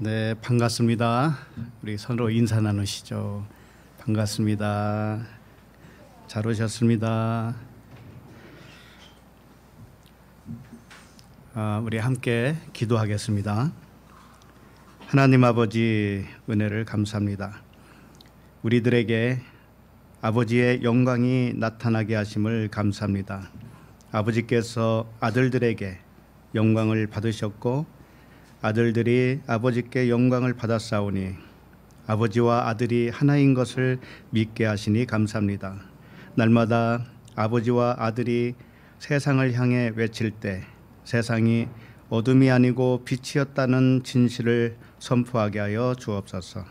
네, 반갑습니다. 우리 서로 인사 나누시죠. 반갑습니다. 잘 오셨습니다. 우리 함께 기도하겠습니다. 하나님 아버지, 은혜를 감사합니다. 우리들에게 아버지의 영광이 나타나게 하심을 감사합니다. 아버지께서 아들들에게 영광을 받으셨고 아들들이 아버지께 영광을 받았사오니 아버지와 아들이 하나인 것을 믿게 하시니 감사합니다. 날마다 아버지와 아들이 세상을 향해 외칠 때 세상이 어둠이 아니고 빛이었다는 진실을 선포하게 하여 주옵소서.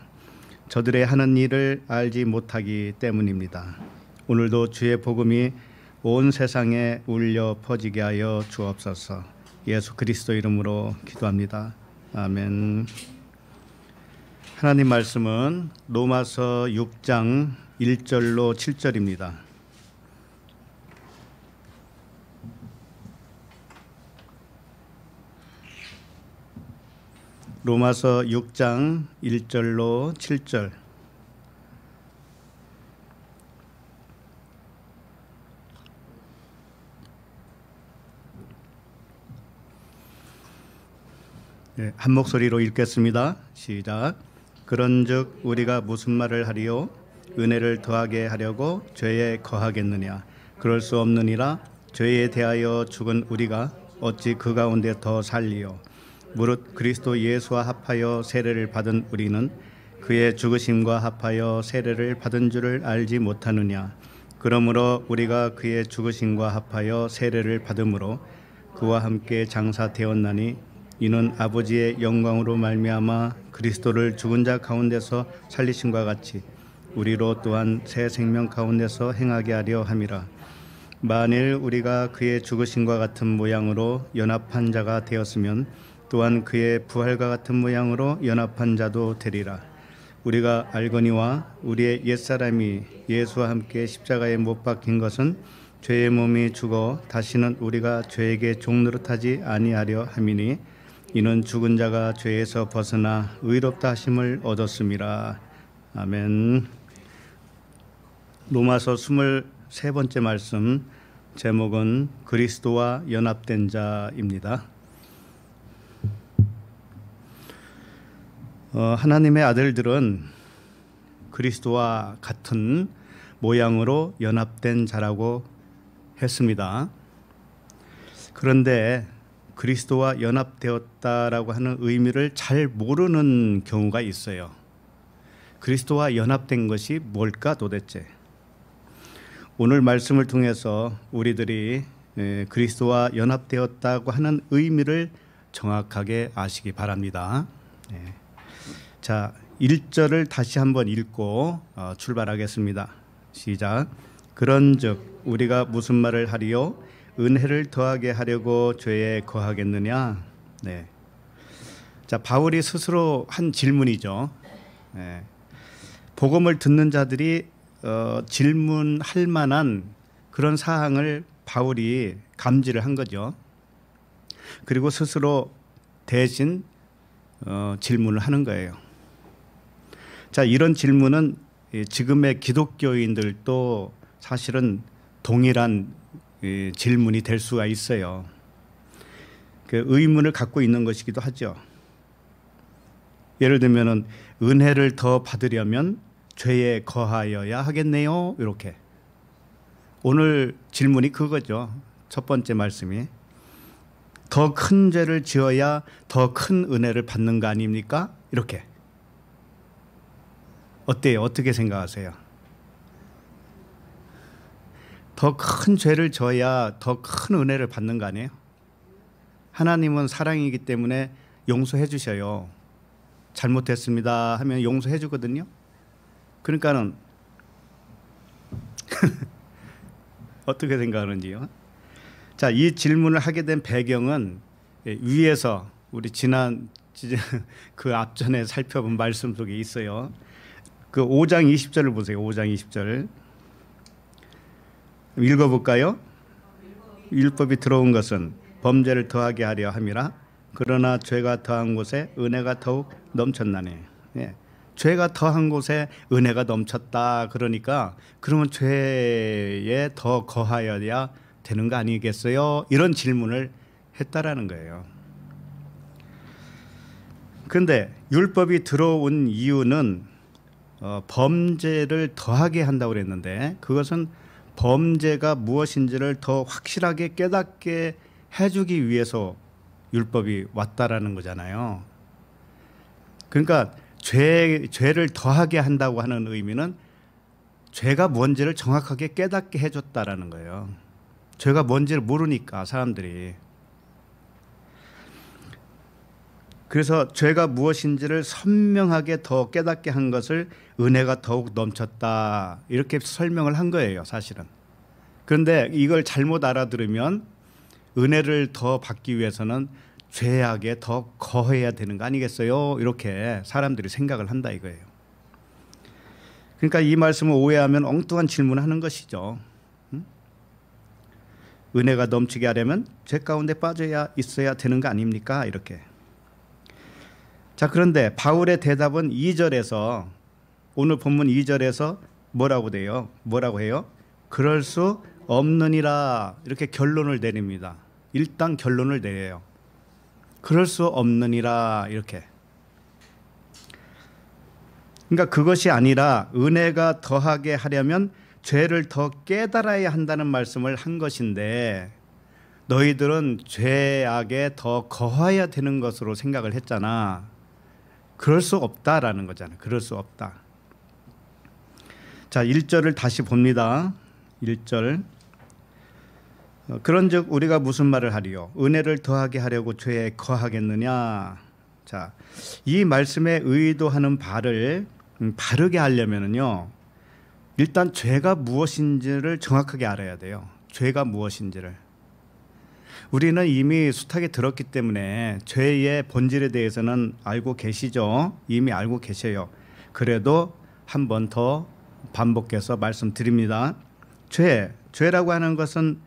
저들의 하는 일을 알지 못하기 때문입니다. 오늘도 주의 복음이 온 세상에 울려 퍼지게 하여 주옵소서. 예수 그리스도 이름으로 기도합니다. 아멘. 하나님 말씀은 로마서 6장 1절로 7절입니다. 로마서 6장 1절로 7절. 네, 한 목소리로 읽겠습니다. 시작. 그런즉 우리가 무슨 말을 하리요? 은혜를 더하게 하려고 죄에 거하겠느냐? 그럴 수 없느니라. 죄에 대하여 죽은 우리가 어찌 그 가운데 더 살리요? 무릇 그리스도 예수와 합하여 세례를 받은 우리는 그의 죽으심과 합하여 세례를 받은 줄을 알지 못하느냐? 그러므로 우리가 그의 죽으심과 합하여 세례를 받음으로 그와 함께 장사되었나니 이는 아버지의 영광으로 말미암아 그리스도를 죽은 자 가운데서 살리심과 같이 우리로 또한 새 생명 가운데서 행하게 하려 함이라. 만일 우리가 그의 죽으심과 같은 모양으로 연합한 자가 되었으면 또한 그의 부활과 같은 모양으로 연합한 자도 되리라. 우리가 알거니와 우리의 옛사람이 예수와 함께 십자가에 못 박힌 것은 죄의 몸이 죽어 다시는 우리가 죄에게 종노릇하지 아니하려 함이니 이는 죽은 자가 죄에서 벗어나 의롭다 하심을 얻었음이라. 아멘. 로마서 23번째 말씀, 제목은 그리스도와 연합된 자입니다. 하나님의 아들들은 그리스도와 같은 모양으로 연합된 자라고 했습니다. 그런데 그리스도와 연합되었다라고 하는 의미를 잘 모르는 경우가 있어요. 그리스도와 연합된 것이 뭘까 도대체? 오늘 말씀을 통해서 우리들이 그리스도와 연합되었다고 하는 의미를 정확하게 아시기 바랍니다. 자, 1절을 다시 한번 읽고 출발하겠습니다. 시작. 그런즉 우리가 무슨 말을 하리요? 은혜를 더하게 하려고 죄에 거하겠느냐? 네. 자, 바울이 스스로 한 질문이죠. 네. 복음을 듣는 자들이 질문할 만한 그런 사항을 바울이 감지를 한 거죠. 그리고 스스로 대신 질문을 하는 거예요. 자, 이런 질문은 지금의 기독교인들도 사실은 동일한 질문이 될 수가 있어요. 그 의문을 갖고 있는 것이기도 하죠. 예를 들면은 은혜를 더 받으려면 죄에 거하여야 하겠네요. 이렇게. 오늘 질문이 그거죠. 첫 번째 말씀이 더 큰 죄를 지어야 더 큰 은혜를 받는 거 아닙니까? 이렇게. 어때요? 어떻게 생각하세요? 더 큰 죄를 져야 더 큰 은혜를 받는 거 아니에요? 하나님은 사랑이기 때문에 용서해 주셔요. 잘못했습니다 하면 용서해 주거든요. 그러니까는 어떻게 생각하는지요? 자, 이 질문을 하게 된 배경은 위에서 우리 지난 그 앞전에 살펴본 말씀 속에 있어요. 그 5장 20절을 보세요. 5장 20절. 읽어볼까요? 율법이 들어온 것은 범죄를 더하게 하려 함이라 그러나 죄가 더한 곳에 은혜가 더욱 넘쳤나니. 예. 죄가 더한 곳에 은혜가 넘쳤다. 그러니까 그러면 죄에 더 거하여야 되는 거 아니겠어요? 이런 질문을 했다라는 거예요. 그런데 율법이 들어온 이유는 범죄를 더하게 한다고 그랬는데, 그것은 범죄가 무엇인지를 더 확실하게 깨닫게 해주기 위해서 율법이 왔다라는 거잖아요. 그러니까 죄를 더하게 한다고 하는 의미는 죄가 뭔지를 정확하게 깨닫게 해줬다라는 거예요. 죄가 뭔지를 모르니까 사람들이. 그래서 죄가 무엇인지를 선명하게 더 깨닫게 한 것을 은혜가 더욱 넘쳤다, 이렇게 설명을 한 거예요, 사실은. 그런데 이걸 잘못 알아들으면 은혜를 더 받기 위해서는 죄악에 더 거해야 되는 거 아니겠어요? 이렇게 사람들이 생각을 한다 이거예요. 그러니까 이 말씀을 오해하면 엉뚱한 질문을 하는 것이죠. 은혜가 넘치게 하려면 죄 가운데 빠져야 있어야 되는 거 아닙니까? 이렇게. 자, 그런데 바울의 대답은 2절에서, 오늘 본문 2절에서 뭐라고 돼요? 뭐라고 해요? 그럴 수 없느니라, 이렇게 결론을 내립니다. 일단 결론을 내려요. 그럴 수 없느니라, 이렇게. 그러니까 그것이 아니라 은혜가 더하게 하려면 죄를 더 깨달아야 한다는 말씀을 한 것인데, 너희들은 죄악에 더 거해야 되는 것으로 생각을 했잖아. 그럴 수 없다라는 거잖아요. 그럴 수 없다. 자, 1절을 다시 봅니다. 1절. 그런즉 우리가 무슨 말을 하리요? 은혜를 더하게 하려고 죄에 거하겠느냐? 자, 이 말씀에 의도하는 바를 바르게 하려면은요, 일단 죄가 무엇인지를 정확하게 알아야 돼요. 죄가 무엇인지를. 우리는 이미 숱하게 들었기 때문에 죄의 본질에 대해서는 알고 계시죠. 이미 알고 계셔요. 그래도 한 번 더 반복해서 말씀드립니다. 죄라고 하는 것은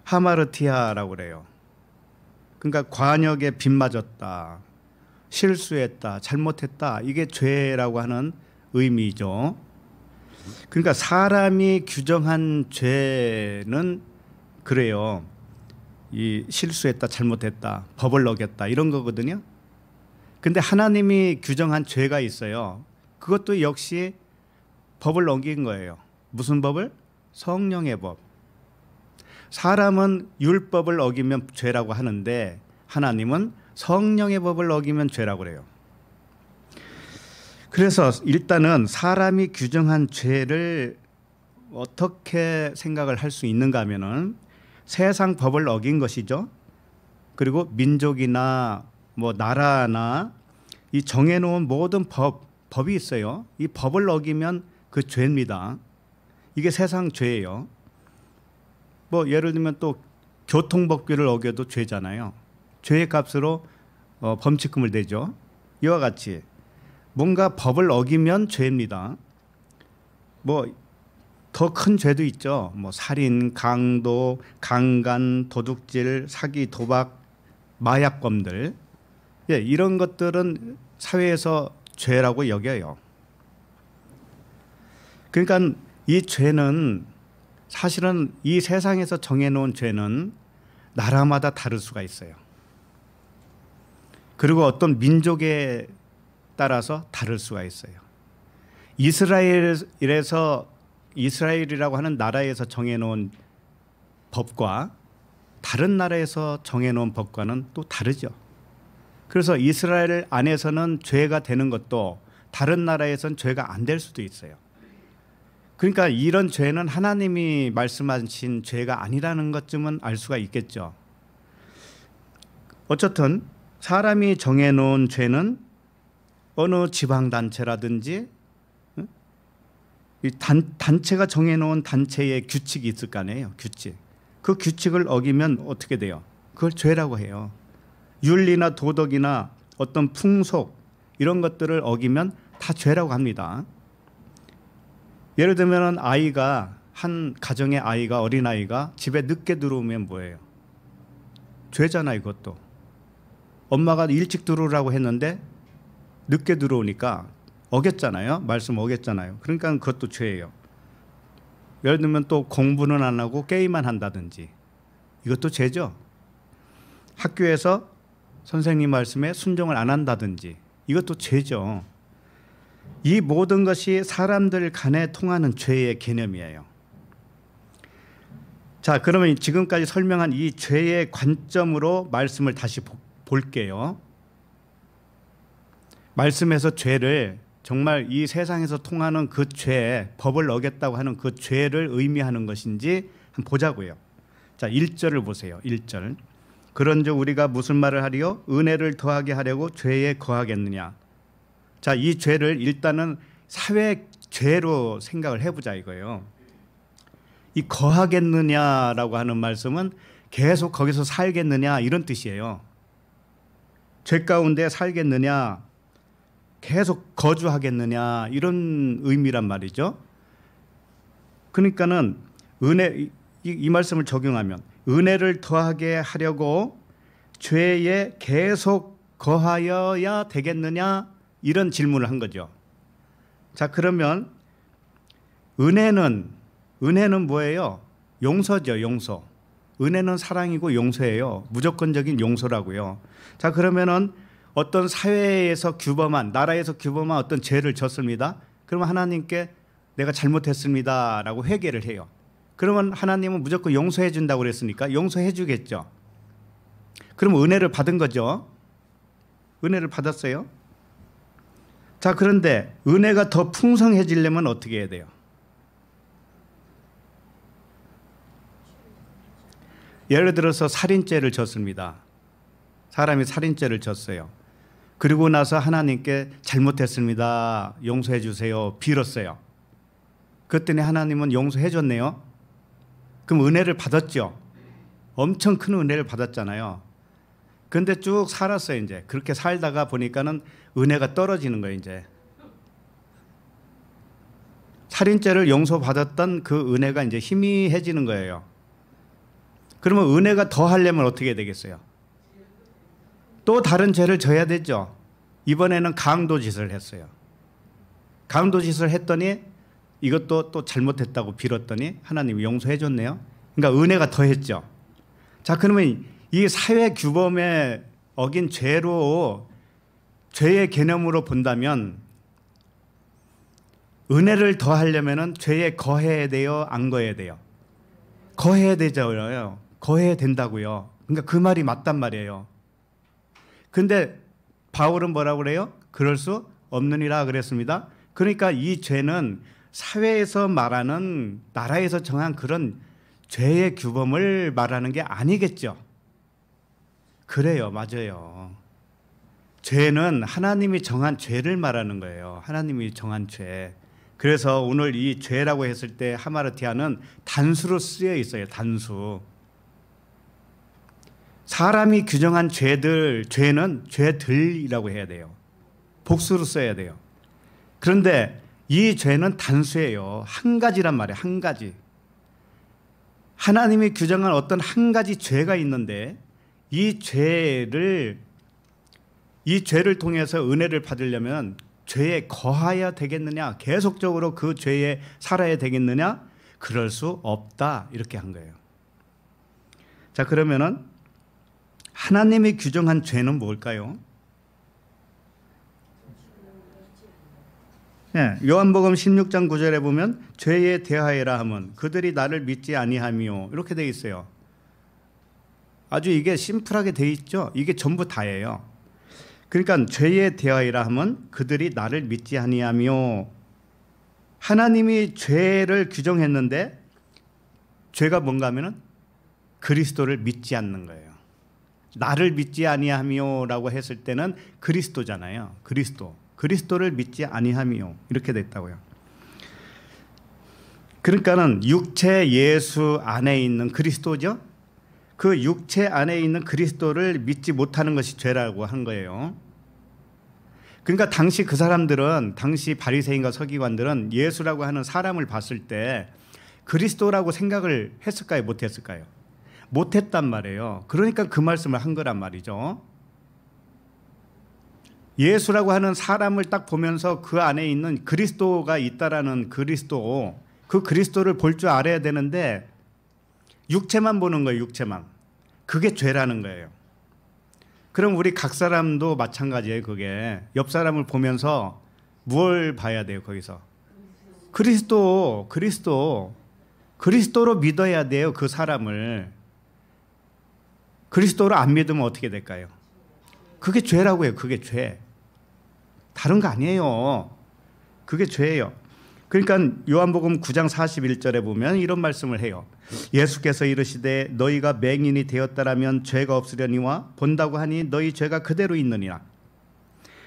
하마르티아라고 그래요. 그러니까 관역에 빗맞았다, 실수했다, 잘못했다, 이게 죄라고 하는 의미죠. 그러니까 사람이 규정한 죄는 그래요. 이 실수했다, 잘못했다, 법을 어겼다, 이런 거거든요. 근데 하나님이 규정한 죄가 있어요. 그것도 역시 법을 어긴 거예요. 무슨 법을? 성령의 법. 사람은 율법을 어기면 죄라고 하는데 하나님은 성령의 법을 어기면 죄라고 그래요. 그래서 일단은 사람이 규정한 죄를 어떻게 생각을 할 수 있는가 하면은 세상 법을 어긴 것이죠. 그리고 민족이나 뭐 나라나 이 정해놓은 모든 법이 있어요. 이 법을 어기면 그 죄입니다. 이게 세상 죄예요. 뭐 예를 들면 또 교통법규를 어겨도 죄잖아요. 죄의 값으로 범칙금을 내죠. 이와 같이 뭔가 법을 어기면 죄입니다. 뭐 더 큰 죄도 있죠. 뭐 살인, 강도, 강간, 도둑질, 사기, 도박, 마약범들, 예, 이런 것들은 사회에서 죄라고 여겨요. 그러니까 이 죄는 사실은 이 세상에서 정해놓은 죄는 나라마다 다를 수가 있어요. 그리고 어떤 민족에 따라서 다를 수가 있어요. 이스라엘이라고 하는 나라에서 정해놓은 법과 다른 나라에서 정해놓은 법과는 또 다르죠. 그래서 이스라엘 안에서는 죄가 되는 것도 다른 나라에서는 죄가 안 될 수도 있어요. 그러니까 이런 죄는 하나님이 말씀하신 죄가 아니라는 것쯤은 알 수가 있겠죠. 어쨌든 사람이 정해놓은 죄는 어느 지방단체라든지 이 단체가 정해놓은 단체의 규칙이 있을 거 아니에요. 규칙. 그 규칙을 어기면 어떻게 돼요? 그걸 죄라고 해요. 윤리나 도덕이나 어떤 풍속 이런 것들을 어기면 다 죄라고 합니다. 예를 들면 한 가정의 아이가, 어린아이가 집에 늦게 들어오면 뭐예요? 죄잖아요, 이것도. 엄마가 일찍 들어오라고 했는데 늦게 들어오니까 어겼잖아요. 말씀 어겼잖아요. 그러니까 그것도 죄예요. 예를 들면 또 공부는 안 하고 게임만 한다든지 이것도 죄죠. 학교에서 선생님 말씀에 순종을 안 한다든지 이것도 죄죠. 이 모든 것이 사람들 간에 통하는 죄의 개념이에요. 자, 그러면 지금까지 설명한 이 죄의 관점으로 말씀을 다시 볼게요. 말씀에서 죄를 정말 이 세상에서 통하는 그 죄, 법을 어겼다고 하는 그 죄를 의미하는 것인지 한번 보자고요. 자, 1절을 보세요. 1절. 그런즉 우리가 무슨 말을 하리요? 은혜를 더하게 하려고 죄에 거하겠느냐. 자, 이 죄를 일단은 사회 죄로 생각을 해보자 이거예요. 이 거하겠느냐라고 하는 말씀은 계속 거기서 살겠느냐 이런 뜻이에요. 죄 가운데 살겠느냐, 계속 거주하겠느냐 이런 의미란 말이죠. 그러니까는 이 말씀을 적용하면 은혜를 더하게 하려고 죄에 계속 거하여야 되겠느냐 이런 질문을 한 거죠. 자, 그러면 은혜는 뭐예요? 용서죠, 용서. 은혜는 사랑이고 용서예요. 무조건적인 용서라고요. 자, 그러면은 어떤 사회에서 규범한, 나라에서 규범한 어떤 죄를 졌습니다. 그러면 하나님께 내가 잘못했습니다라고 회개를 해요. 그러면 하나님은 무조건 용서해 준다고 그랬으니까 용서해 주겠죠. 그럼 은혜를 받은 거죠. 은혜를 받았어요. 자, 그런데 은혜가 더 풍성해지려면 어떻게 해야 돼요? 예를 들어서 살인죄를 졌습니다. 사람이 살인죄를 졌어요. 그리고 나서 하나님께 잘못했습니다. 용서해 주세요. 빌었어요. 그랬더니 하나님은 용서해 줬네요. 그럼 은혜를 받았죠. 엄청 큰 은혜를 받았잖아요. 그런데 쭉 살았어요. 이제 그렇게 살다가 보니까는 은혜가 떨어지는 거예요. 이제 살인죄를 용서받았던 그 은혜가 이제 희미해지는 거예요. 그러면 은혜가 더 하려면 어떻게 되겠어요? 또 다른 죄를 져야 되죠. 이번에는 강도짓을 했어요. 강도짓을 했더니 이것도 또 잘못했다고 빌었더니 하나님이 용서해 줬네요. 그러니까 은혜가 더했죠. 자, 그러면 이 사회 규범에 어긴 죄로, 죄의 개념으로 본다면 은혜를 더하려면 죄에 거해야 돼요? 안 거해야 돼요? 거해야 되잖아요. 거해야 된다고요. 그러니까 그 말이 맞단 말이에요. 근데 바울은 뭐라고 그래요? 그럴 수 없느니라 그랬습니다. 그러니까 이 죄는 사회에서 말하는, 나라에서 정한 그런 죄의 규범을 말하는 게 아니겠죠. 그래요. 맞아요. 죄는 하나님이 정한 죄를 말하는 거예요. 하나님이 정한 죄. 그래서 오늘 이 죄라고 했을 때 하마르티아는 단수로 쓰여 있어요. 단수. 사람이 규정한 죄는 죄들이라고 해야 돼요. 복수로 써야 돼요. 그런데 이 죄는 단수예요. 한 가지란 말이에요. 한 가지. 하나님이 규정한 어떤 한 가지 죄가 있는데 이 죄를 통해서 은혜를 받으려면 죄에 거하야 되겠느냐? 계속적으로 그 죄에 살아야 되겠느냐? 그럴 수 없다. 이렇게 한 거예요. 자, 그러면은 하나님이 규정한 죄는 뭘까요? 네, 요한복음 16장 9절에 보면 죄에 대하여라 하면 그들이 나를 믿지 아니하며 이렇게 돼 있어요. 아주 이게 심플하게 돼 있죠. 이게 전부 다예요. 그러니까 죄에 대하여라 하면 그들이 나를 믿지 아니하며, 하나님이 죄를 규정했는데 죄가 뭔가 하면은 그리스도를 믿지 않는 거예요. 나를 믿지 아니하며라고 했을 때는 그리스도잖아요. 그리스도를 믿지 아니하며 이렇게 됐다고요. 그러니까는 육체 예수 안에 있는 그리스도죠. 그 육체 안에 있는 그리스도를 믿지 못하는 것이 죄라고 한 거예요. 그러니까 당시 그 사람들은, 당시 바리새인과 서기관들은 예수라고 하는 사람을 봤을 때 그리스도라고 생각을 했을까요? 못했을까요? 못했단 말이에요. 그러니까 그 말씀을 한 거란 말이죠. 예수라고 하는 사람을 딱 보면서 그 안에 있는 그리스도가 있다라는 그리스도, 그 그리스도를 볼 줄 알아야 되는데 육체만 보는 거예요. 육체만. 그게 죄라는 거예요. 그럼 우리 각 사람도 마찬가지예요. 그게 옆 사람을 보면서 뭘 봐야 돼요? 거기서 그리스도로 믿어야 돼요. 그 사람을. 그리스도로 안 믿으면 어떻게 될까요? 그게 죄라고 해요. 그게 죄. 다른 거 아니에요. 그게 죄예요. 그러니까 요한복음 9장 41절에 보면 이런 말씀을 해요. 예수께서 이르시되 너희가 맹인이 되었다라면 죄가 없으려니와 본다고 하니 너희 죄가 그대로 있느니라.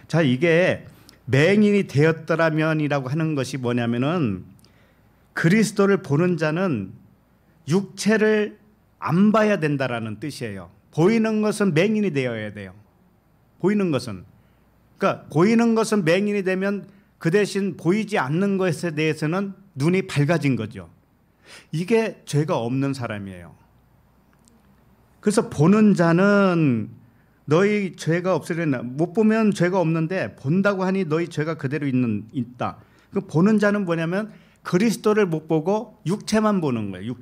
자, 이게 맹인이 되었더라면이라고 하는 것이 뭐냐면은 그리스도를 보는 자는 육체를 안 봐야 된다라는 뜻이에요. 보이는 것은 맹인이 되어야 돼요. 보이는 것은. 그러니까 보이는 것은 맹인이 되면 그 대신 보이지 않는 것에 대해서는 눈이 밝아진 거죠. 이게 죄가 없는 사람이에요. 그래서 보는 자는 너희 죄가 없으려나, 못 보면 죄가 없는데 본다고 하니 너희 죄가 그대로 있다. 그 보는 자는 뭐냐면 그리스도를 못 보고 육체만 보는 거예요.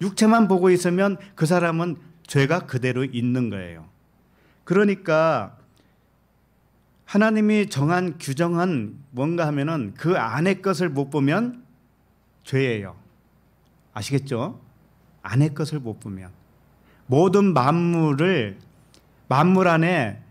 육체만 보고 있으면 그 사람은 죄가 그대로 있는 거예요. 그러니까 하나님이 정한 규정은 뭔가 하면은 그 안의 것을 못 보면 죄예요. 아시겠죠? 안의 것을 못 보면. 모든 만물 안에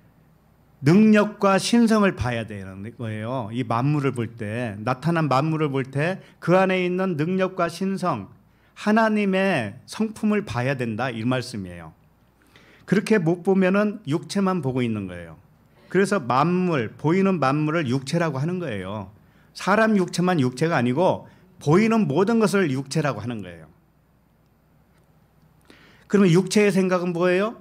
능력과 신성을 봐야 되는 거예요. 이 만물을 볼 때, 나타난 만물을 볼 때 그 안에 있는 능력과 신성, 하나님의 성품을 봐야 된다, 이 말씀이에요. 그렇게 못 보면은 육체만 보고 있는 거예요. 그래서 보이는 만물을 육체라고 하는 거예요. 사람 육체만 육체가 아니고 보이는 모든 것을 육체라고 하는 거예요. 그러면 육체의 생각은 뭐예요?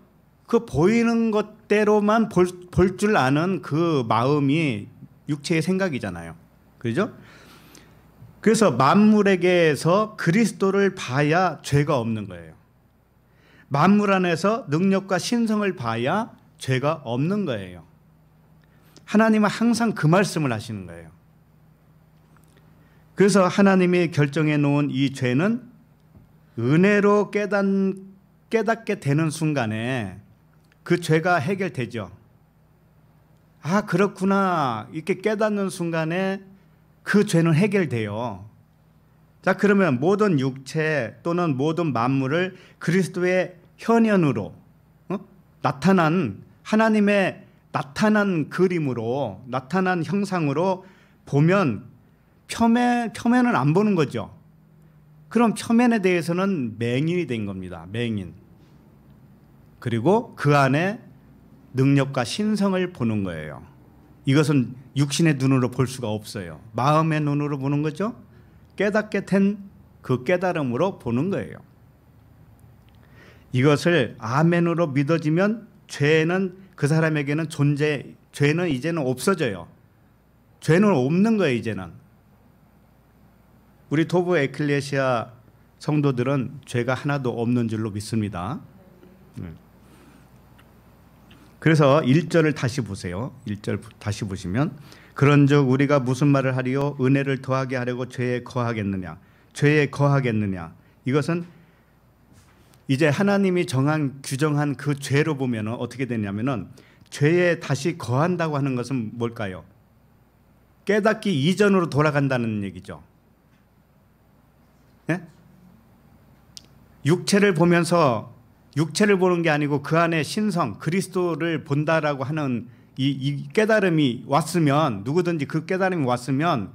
그 보이는 것대로만 볼 줄 아는 그 마음이 육체의 생각이잖아요. 그죠? 그래서 만물에게서 그리스도를 봐야 죄가 없는 거예요. 만물 안에서 능력과 신성을 봐야 죄가 없는 거예요. 하나님은 항상 그 말씀을 하시는 거예요. 그래서 하나님이 결정해 놓은 이 죄는 은혜로 깨닫게 되는 순간에 그 죄가 해결되죠. 아, 그렇구나. 이렇게 깨닫는 순간에 그 죄는 해결돼요. 자, 그러면 모든 육체 또는 모든 만물을 그리스도의 현현으로 나타난 하나님의 나타난 그림으로, 나타난 형상으로 보면 표면은 안 보는 거죠. 그럼 표면에 대해서는 맹인이 된 겁니다. 맹인. 그리고 그 안에 능력과 신성을 보는 거예요. 이것은 육신의 눈으로 볼 수가 없어요. 마음의 눈으로 보는 거죠. 깨닫게 된 그 깨달음으로 보는 거예요. 이것을 아멘으로 믿어지면 죄는 그 사람에게는 죄는 이제는 없어져요. 죄는 없는 거예요, 이제는. 우리 도부 에클레시아 성도들은 죄가 하나도 없는 줄로 믿습니다. 그래서 1절을 다시 보세요. 1절 다시 보시면 그런즉 우리가 무슨 말을 하리요? 은혜를 더하게 하려고 죄에 거하겠느냐? 죄에 거하겠느냐? 이것은 이제 하나님이 규정한 그 죄로 보면 어떻게 되냐면은 죄에 다시 거한다고 하는 것은 뭘까요? 깨닫기 이전으로 돌아간다는 얘기죠. 네? 육체를 보면서 육체를 보는 게 아니고 그 안에 신성 그리스도를 본다라고 하는 이 깨달음이 왔으면, 누구든지 그 깨달음이 왔으면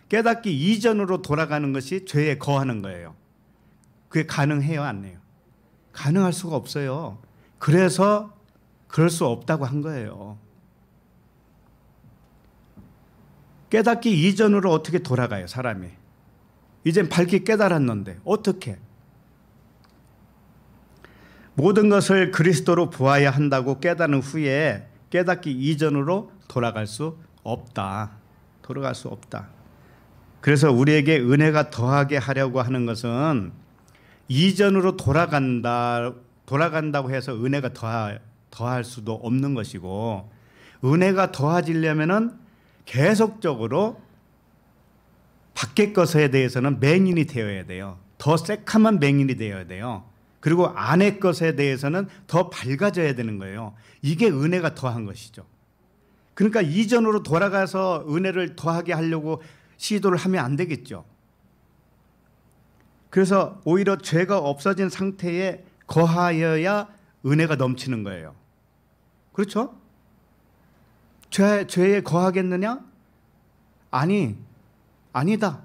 깨닫기 이전으로 돌아가는 것이 죄에 거하는 거예요. 그게 가능해요, 안 해요? 가능할 수가 없어요. 그래서 그럴 수 없다고 한 거예요. 깨닫기 이전으로 어떻게 돌아가요, 사람이? 이젠 밝게 깨달았는데 어떻게? 모든 것을 그리스도로 보아야 한다고 깨달은 후에 깨닫기 이전으로 돌아갈 수 없다. 돌아갈 수 없다. 그래서 우리에게 은혜가 더하게 하려고 하는 것은 이전으로 돌아간다고 해서 은혜가 더할 수도 없는 것이고, 은혜가 더해지려면은 계속적으로 밖의 것에 대해서는 맹인이 되어야 돼요. 더 새카만 맹인이 되어야 돼요. 그리고 안의 것에 대해서는 더 밝아져야 되는 거예요. 이게 은혜가 더한 것이죠. 그러니까 이전으로 돌아가서 은혜를 더하게 하려고 시도를 하면 안 되겠죠. 그래서 오히려 죄가 없어진 상태에 거하여야 은혜가 넘치는 거예요. 그렇죠? 죄에 거하겠느냐? 아니다.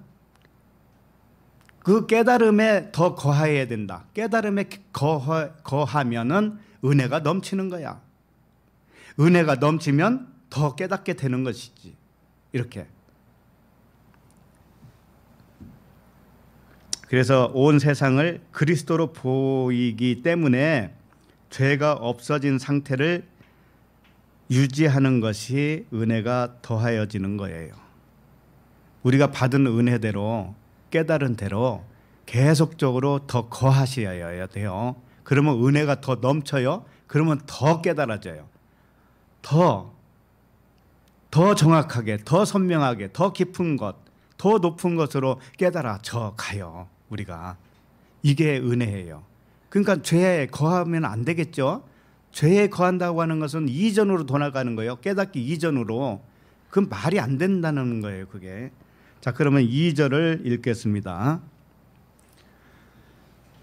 그 깨달음에 더 거해야 된다. 깨달음에 거하면은 은혜가 넘치는 거야. 은혜가 넘치면 더 깨닫게 되는 것이지. 이렇게. 그래서 온 세상을 그리스도로 보이기 때문에 죄가 없어진 상태를 유지하는 것이 은혜가 더하여지는 거예요. 우리가 받은 은혜대로 깨달은 대로 계속적으로 더 거하셔야 돼요. 그러면 은혜가 더 넘쳐요. 그러면 더 깨달아져요. 더 정확하게, 더 선명하게, 더 깊은 것, 더 높은 것으로 깨달아져 가요. 우리가. 이게 은혜예요. 그러니까 죄에 거하면 안 되겠죠. 죄에 거한다고 하는 것은 이전으로 돌아가는 거예요. 깨닫기 이전으로. 그건 말이 안 된다는 거예요. 그게. 자, 그러면 2절을 읽겠습니다.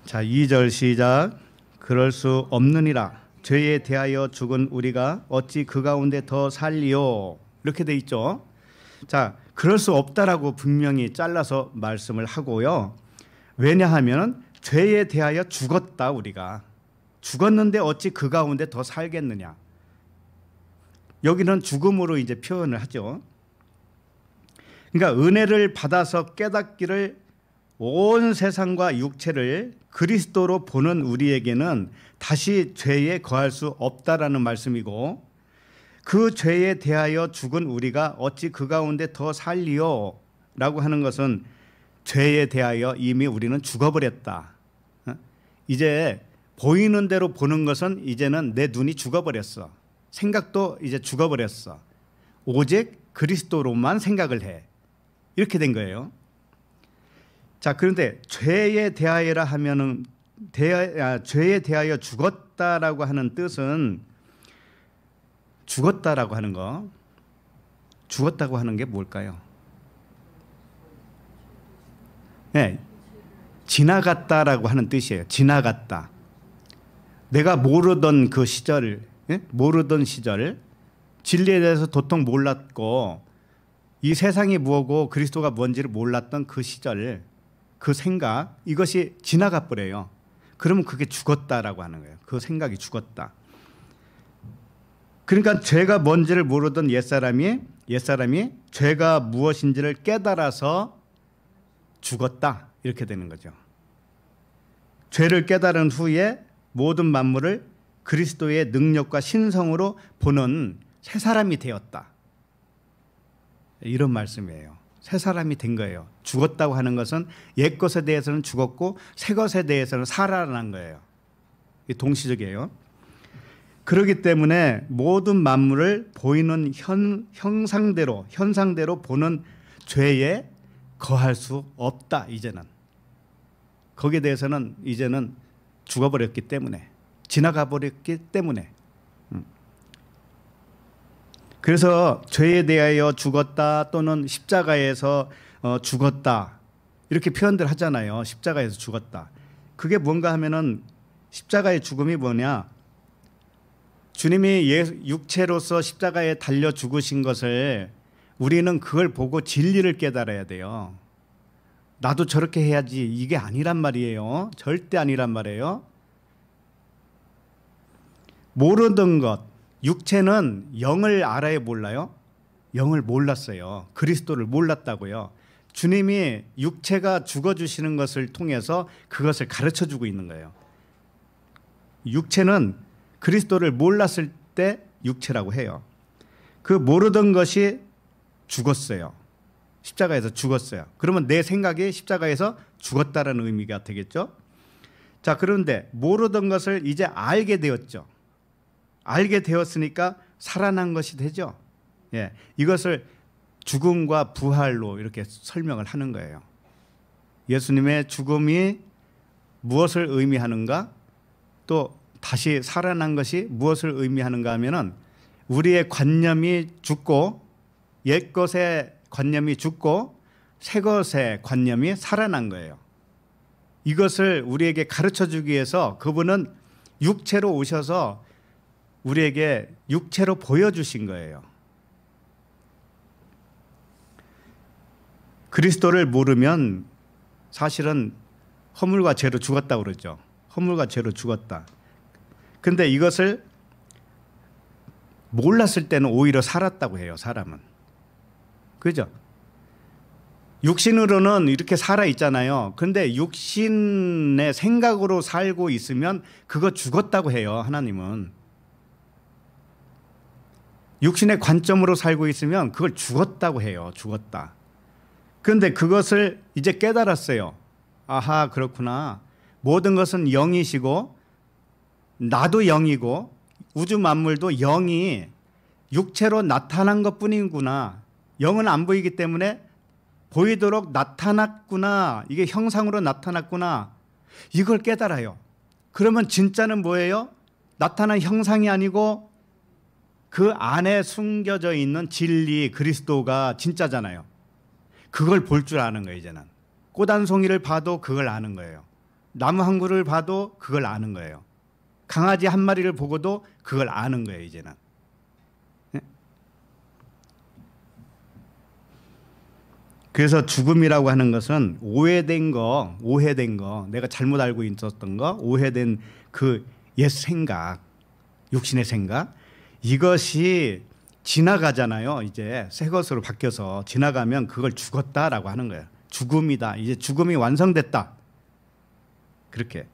자, 2절 시작. 그럴 수 없느니라. 죄에 대하여 죽은 우리가 어찌 그 가운데 더 살리요. 이렇게 돼 있죠. 자, 그럴 수 없다라고 분명히 잘라서 말씀을 하고요. 왜냐하면 죄에 대하여 죽었다. 우리가 죽었는데 어찌 그 가운데 더 살겠느냐. 여기는 죽음으로 이제 표현을 하죠. 그러니까 은혜를 받아서 깨닫기를 온 세상과 육체를 그리스도로 보는 우리에게는 다시 죄에 거할 수 없다라는 말씀이고, 그 죄에 대하여 죽은 우리가 어찌 그 가운데 더 살리요 라고 하는 것은 죄에 대하여 이미 우리는 죽어버렸다. 이제 보이는 대로 보는 것은 이제는 내 눈이 죽어버렸어. 생각도 이제 죽어버렸어. 오직 그리스도로만 생각을 해. 이렇게 된 거예요. 자, 그런데 죄에 대하여라 하면은 죄에 대하여 죽었다라고 하는 뜻은, 죽었다라고 하는 거, 죽었다고 하는 게 뭘까요? 네, 지나갔다라고 하는 뜻이에요. 지나갔다. 내가 모르던 그 시절, 모르던 시절, 진리에 대해서 도통 몰랐고 이 세상이 뭐고 그리스도가 뭔지를 몰랐던 그 시절, 그 생각, 이것이 지나가 버려요. 그러면 그게 죽었다라고 하는 거예요. 그 생각이 죽었다. 그러니까 죄가 뭔지를 모르던 옛사람이 죄가 무엇인지를 깨달아서 죽었다. 이렇게 되는 거죠. 죄를 깨달은 후에 모든 만물을 그리스도의 능력과 신성으로 보는 새 사람이 되었다. 이런 말씀이에요. 새 사람이 된 거예요. 죽었다고 하는 것은 옛 것에 대해서는 죽었고 새 것에 대해서는 살아난 거예요. 동시적이에요. 그렇기 때문에 모든 만물을 보이는 현상대로 보는 죄에 거할 수 없다. 이제는 거기에 대해서는 이제는 죽어버렸기 때문에, 지나가 버렸기 때문에. 그래서 죄에 대하여 죽었다 또는 십자가에서 죽었다 이렇게 표현들 하잖아요. 십자가에서 죽었다. 그게 뭔가 하면은 십자가의 죽음이 뭐냐? 주님이 육체로서 십자가에 달려 죽으신 것을 우리는 그걸 보고 진리를 깨달아야 돼요. 나도 저렇게 해야지, 이게 아니란 말이에요. 절대 아니란 말이에요. 모르던 것, 육체는 영을 알아야 몰라요? 영을 몰랐어요. 그리스도를 몰랐다고요. 주님이 육체가 죽어주시는 것을 통해서 그것을 가르쳐주고 있는 거예요. 육체는 그리스도를 몰랐을 때 육체라고 해요. 그 모르던 것이 죽었어요. 십자가에서 죽었어요. 그러면 내 생각이 십자가에서 죽었다라는 의미가 되겠죠. 자, 그런데 모르던 것을 이제 알게 되었죠. 알게 되었으니까 살아난 것이 되죠. 예, 이것을 죽음과 부활로 이렇게 설명을 하는 거예요. 예수님의 죽음이 무엇을 의미하는가? 또 다시 살아난 것이 무엇을 의미하는가 하면은 우리의 관념이 죽고 옛 것의 관념이 죽고 새 것의 관념이 살아난 거예요. 이것을 우리에게 가르쳐 주기 위해서 그분은 육체로 오셔서 우리에게 육체로 보여주신 거예요. 그리스도를 모르면 사실은 허물과 죄로 죽었다고 그러죠. 허물과 죄로 죽었다. 근데 이것을 몰랐을 때는 오히려 살았다고 해요, 사람은. 그죠? 육신으로는 이렇게 살아 있잖아요. 그런데 육신의 생각으로 살고 있으면 그거 죽었다고 해요, 하나님은. 육신의 관점으로 살고 있으면 그걸 죽었다고 해요, 죽었다. 그런데 그것을 이제 깨달았어요. 아하, 그렇구나. 모든 것은 영이시고 나도 영이고 우주 만물도 영이 육체로 나타난 것뿐이구나. 영은 안 보이기 때문에 보이도록 나타났구나. 이게 형상으로 나타났구나. 이걸 깨달아요. 그러면 진짜는 뭐예요? 나타난 형상이 아니고 그 안에 숨겨져 있는 진리 그리스도가 진짜잖아요. 그걸 볼 줄 아는 거예요. 이제는 꽃 한 송이를 봐도 그걸 아는 거예요. 나무 한 그루를 봐도 그걸 아는 거예요. 강아지 한 마리를 보고도 그걸 아는 거예요. 이제는. 그래서 죽음이라고 하는 것은 오해된 거, 내가 잘못 알고 있었던 거, 오해된 그 옛 생각, 육신의 생각, 이것이 지나가잖아요. 이제 새 것으로 바뀌어서 지나가면 그걸 죽었다라고 하는 거예요. 죽음이다. 이제 죽음이 완성됐다. 그렇게.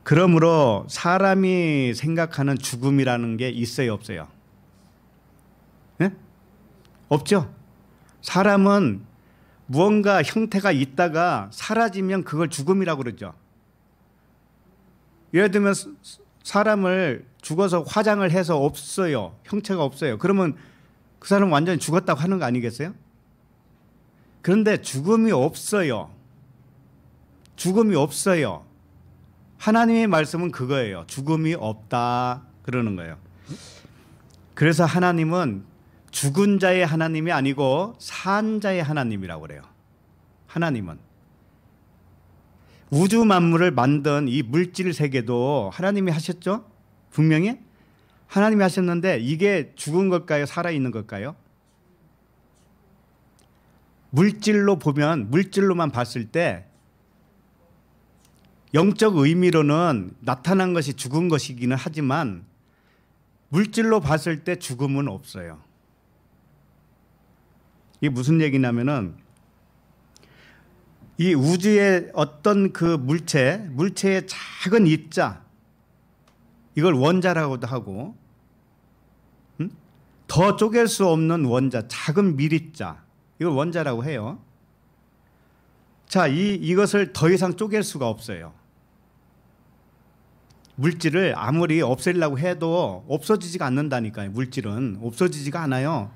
그러므로 사람이 생각하는 죽음이라는 게 있어요, 없어요? 네? 없죠? 사람은 무언가 형태가 있다가 사라지면 그걸 죽음이라고 그러죠. 예를 들면 사람을 죽어서 화장을 해서 없어요. 형체가 없어요. 그러면 그 사람은 완전히 죽었다고 하는 거 아니겠어요? 그런데 죽음이 없어요. 죽음이 없어요. 하나님의 말씀은 그거예요. 죽음이 없다 그러는 거예요. 그래서 하나님은 죽은 자의 하나님이 아니고 산 자의 하나님이라고 그래요. 하나님은 우주 만물을 만든 이 물질 세계도 하나님이 하셨죠? 분명히 하나님이 하셨는데 이게 죽은 걸까요? 살아있는 걸까요? 물질로 보면, 물질로만 봤을 때 영적 의미로는 나타난 것이 죽은 것이기는 하지만 물질로 봤을 때 죽음은 없어요. 이게 무슨 얘기냐면은 이 우주의 어떤 그 물체의 작은 입자, 이걸 원자라고도 하고, 더 쪼갤 수 없는 원자, 작은 밀입자, 이걸 원자라고 해요. 자, 이것을 더 이상 쪼갤 수가 없어요. 물질을 아무리 없애려고 해도 없어지지가 않는다니까요. 물질은 없어지지가 않아요.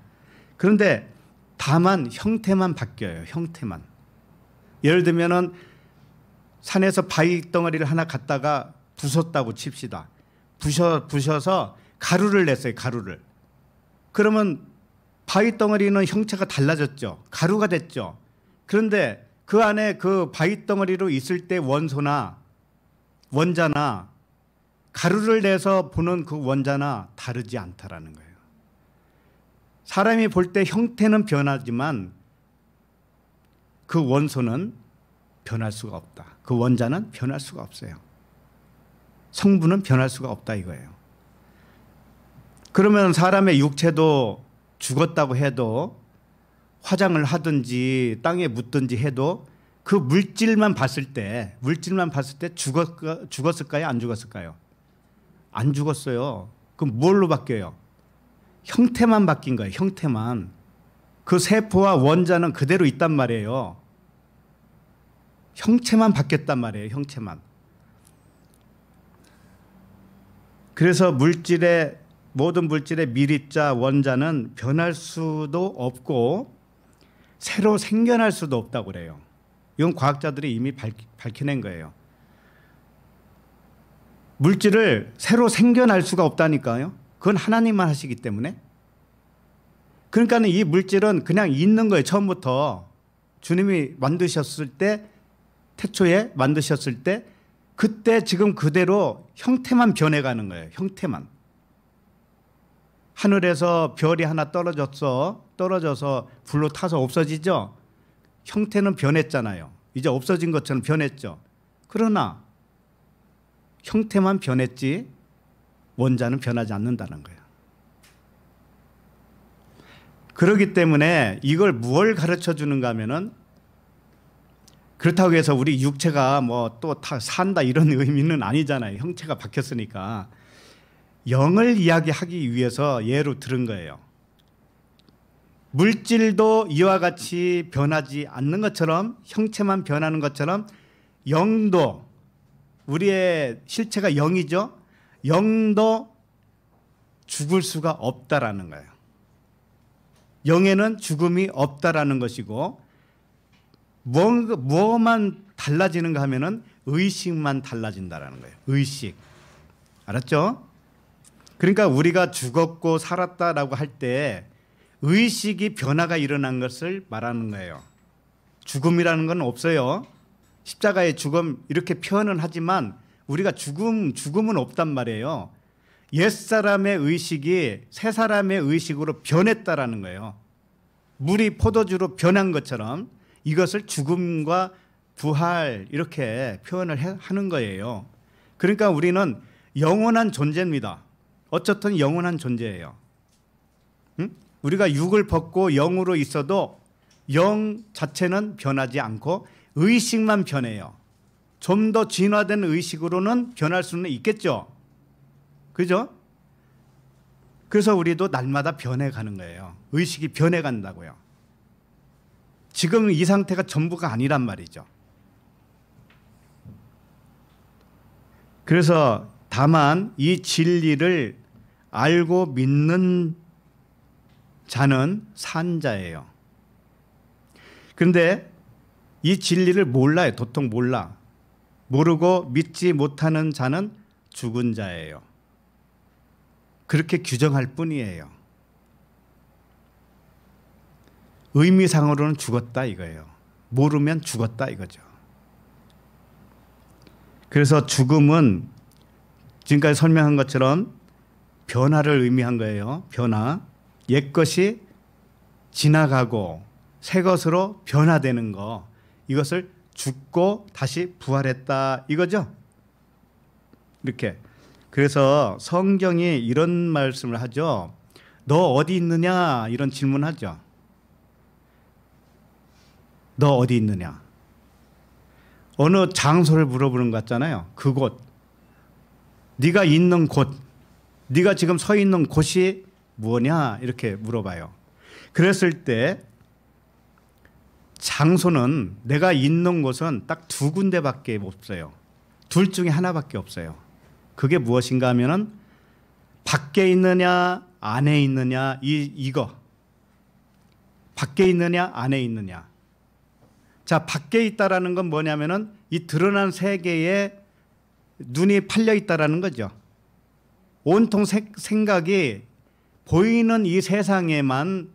그런데 다만 형태만 바뀌어요. 형태만. 예를 들면은 산에서 바위 덩어리를 하나 갖다가 부쉈다고 칩시다. 부셔서 가루를 냈어요. 가루를. 그러면 바위 덩어리는 형체가 달라졌죠. 가루가 됐죠. 그런데 그 안에 그 바위 덩어리로 있을 때 원소나 원자나 가루를 내서 보는 그 원자나 다르지 않다라는 거예요. 사람이 볼 때 형태는 변하지만 그 원소는 변할 수가 없다. 그 원자는 변할 수가 없어요. 성분은 변할 수가 없다 이거예요. 그러면 사람의 육체도 죽었다고 해도 화장을 하든지 땅에 묻든지 해도 그 물질만 봤을 때 죽었을까요? 안 죽었을까요? 안 죽었어요. 그럼 뭘로 바뀌어요? 형태만 바뀐 거예요. 형태만. 그 세포와 원자는 그대로 있단 말이에요. 형체만 바뀌었단 말이에요. 형체만. 그래서 물질의 모든 물질의 미립자, 원자는 변할 수도 없고 새로 생겨날 수도 없다고 그래요. 이건 과학자들이 이미 밝혀낸 거예요. 물질을 새로 생겨날 수가 없다니까요. 그건 하나님만 하시기 때문에. 그러니까 이 물질은 그냥 있는 거예요. 처음부터 주님이 만드셨을 때, 태초에 만드셨을 때 그때 지금 그대로 형태만 변해가는 거예요. 형태만. 하늘에서 별이 하나 떨어져서 불로 타서 없어지죠. 형태는 변했잖아요. 이제 없어진 것처럼 변했죠. 그러나 형태만 변했지 원자는 변하지 않는다는 거예요. 그렇기 때문에 이걸 뭘 가르쳐 주는가 하면은, 그렇다고 해서 우리 육체가 뭐 또 다 산다 이런 의미는 아니잖아요. 형체가 바뀌었으니까. 영을 이야기하기 위해서 예로 들은 거예요. 물질도 이와 같이 변하지 않는 것처럼, 형체만 변하는 것처럼 영도, 우리의 실체가 영이죠. 영도 죽을 수가 없다라는 거예요. 영에는 죽음이 없다라는 것이고, 뭐만 달라지는가 하면은 의식만 달라진다라는 거예요. 의식. 알았죠? 그러니까 우리가 죽었고 살았다라고 할 때 의식이 변화가 일어난 것을 말하는 거예요. 죽음이라는 건 없어요. 십자가의 죽음 이렇게 표현은 하지만 우리가 죽음은 없단 말이에요. 옛사람의 의식이 새 사람의 의식으로 변했다라는 거예요. 물이 포도주로 변한 것처럼 이것을 죽음과 부활 이렇게 표현을 하는 거예요. 그러니까 우리는 영원한 존재입니다. 어쨌든 영원한 존재예요. 응? 우리가 육을 벗고 영으로 있어도 영 자체는 변하지 않고 의식만 변해요. 좀 더 진화된 의식으로는 변할 수는 있겠죠. 그죠? 그래서 우리도 날마다 변해가는 거예요. 의식이 변해간다고요. 지금 이 상태가 전부가 아니란 말이죠. 그래서 다만 이 진리를 알고 믿는 자는 산 자예요. 그런데 이 진리를 몰라요. 도통 몰라. 모르고 믿지 못하는 자는 죽은 자예요. 그렇게 규정할 뿐이에요. 의미상으로는 죽었다 이거예요. 모르면 죽었다 이거죠. 그래서 죽음은 지금까지 설명한 것처럼 변화를 의미한 거예요. 변화. 옛것이 지나가고 새 것으로 변화되는 거. 이것을 죽고 다시 부활했다 이거죠. 이렇게. 그래서 성경이 이런 말씀을 하죠. 너 어디 있느냐 이런 질문하죠. 너 어디 있느냐. 어느 장소를 물어보는 것 같잖아요. 그곳. 네가 있는 곳. 네가 지금 서 있는 곳이 뭐냐 이렇게 물어봐요. 그랬을 때 장소는 내가 있는 곳은 딱 두 군데밖에 없어요. 둘 중에 하나밖에 없어요. 그게 무엇인가 하면은 밖에 있느냐 안에 있느냐 이거. 밖에 있느냐 안에 있느냐. 자, 밖에 있다라는 건 뭐냐면은 이 드러난 세계에 눈이 팔려 있다라는 거죠. 온통 생각이 보이는 이 세상에만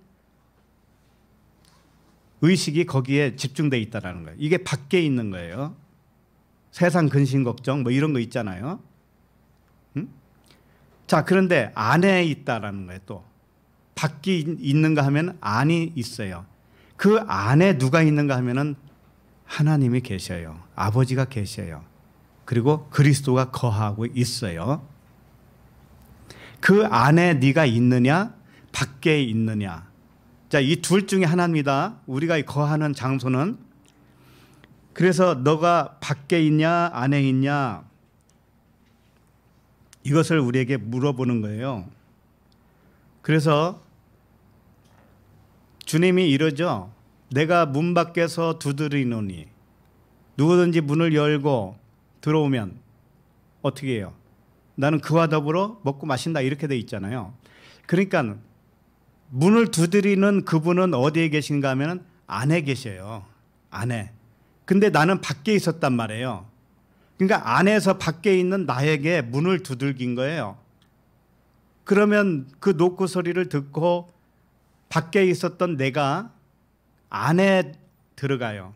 의식이 거기에 집중돼 있다라는 거예요. 이게 밖에 있는 거예요. 세상 근심 걱정 뭐 이런 거 있잖아요. 응? 자, 그런데 안에 있다라는 거예요. 또 밖에 있는가 하면 안이 있어요. 그 안에 누가 있는가 하면은 하나님이 계셔요. 아버지가 계셔요. 그리고 그리스도가 거하고 있어요. 그 안에 네가 있느냐 밖에 있느냐. 자, 이 둘 중에 하나입니다. 우리가 거하는 장소는. 그래서 너가 밖에 있냐 안에 있냐 이것을 우리에게 물어보는 거예요. 그래서 주님이 이러죠. 내가 문 밖에서 두드리노니 누구든지 문을 열고 들어오면 어떻게 해요? 나는 그와 더불어 먹고 마신다 이렇게 돼 있잖아요. 그러니까 문을 두드리는 그분은 어디에 계신가 하면 안에 계셔요. 안에. 근데 나는 밖에 있었단 말이에요. 그러니까 안에서 밖에 있는 나에게 문을 두들긴 거예요. 그러면 그 노크 소리를 듣고 밖에 있었던 내가 안에 들어가요.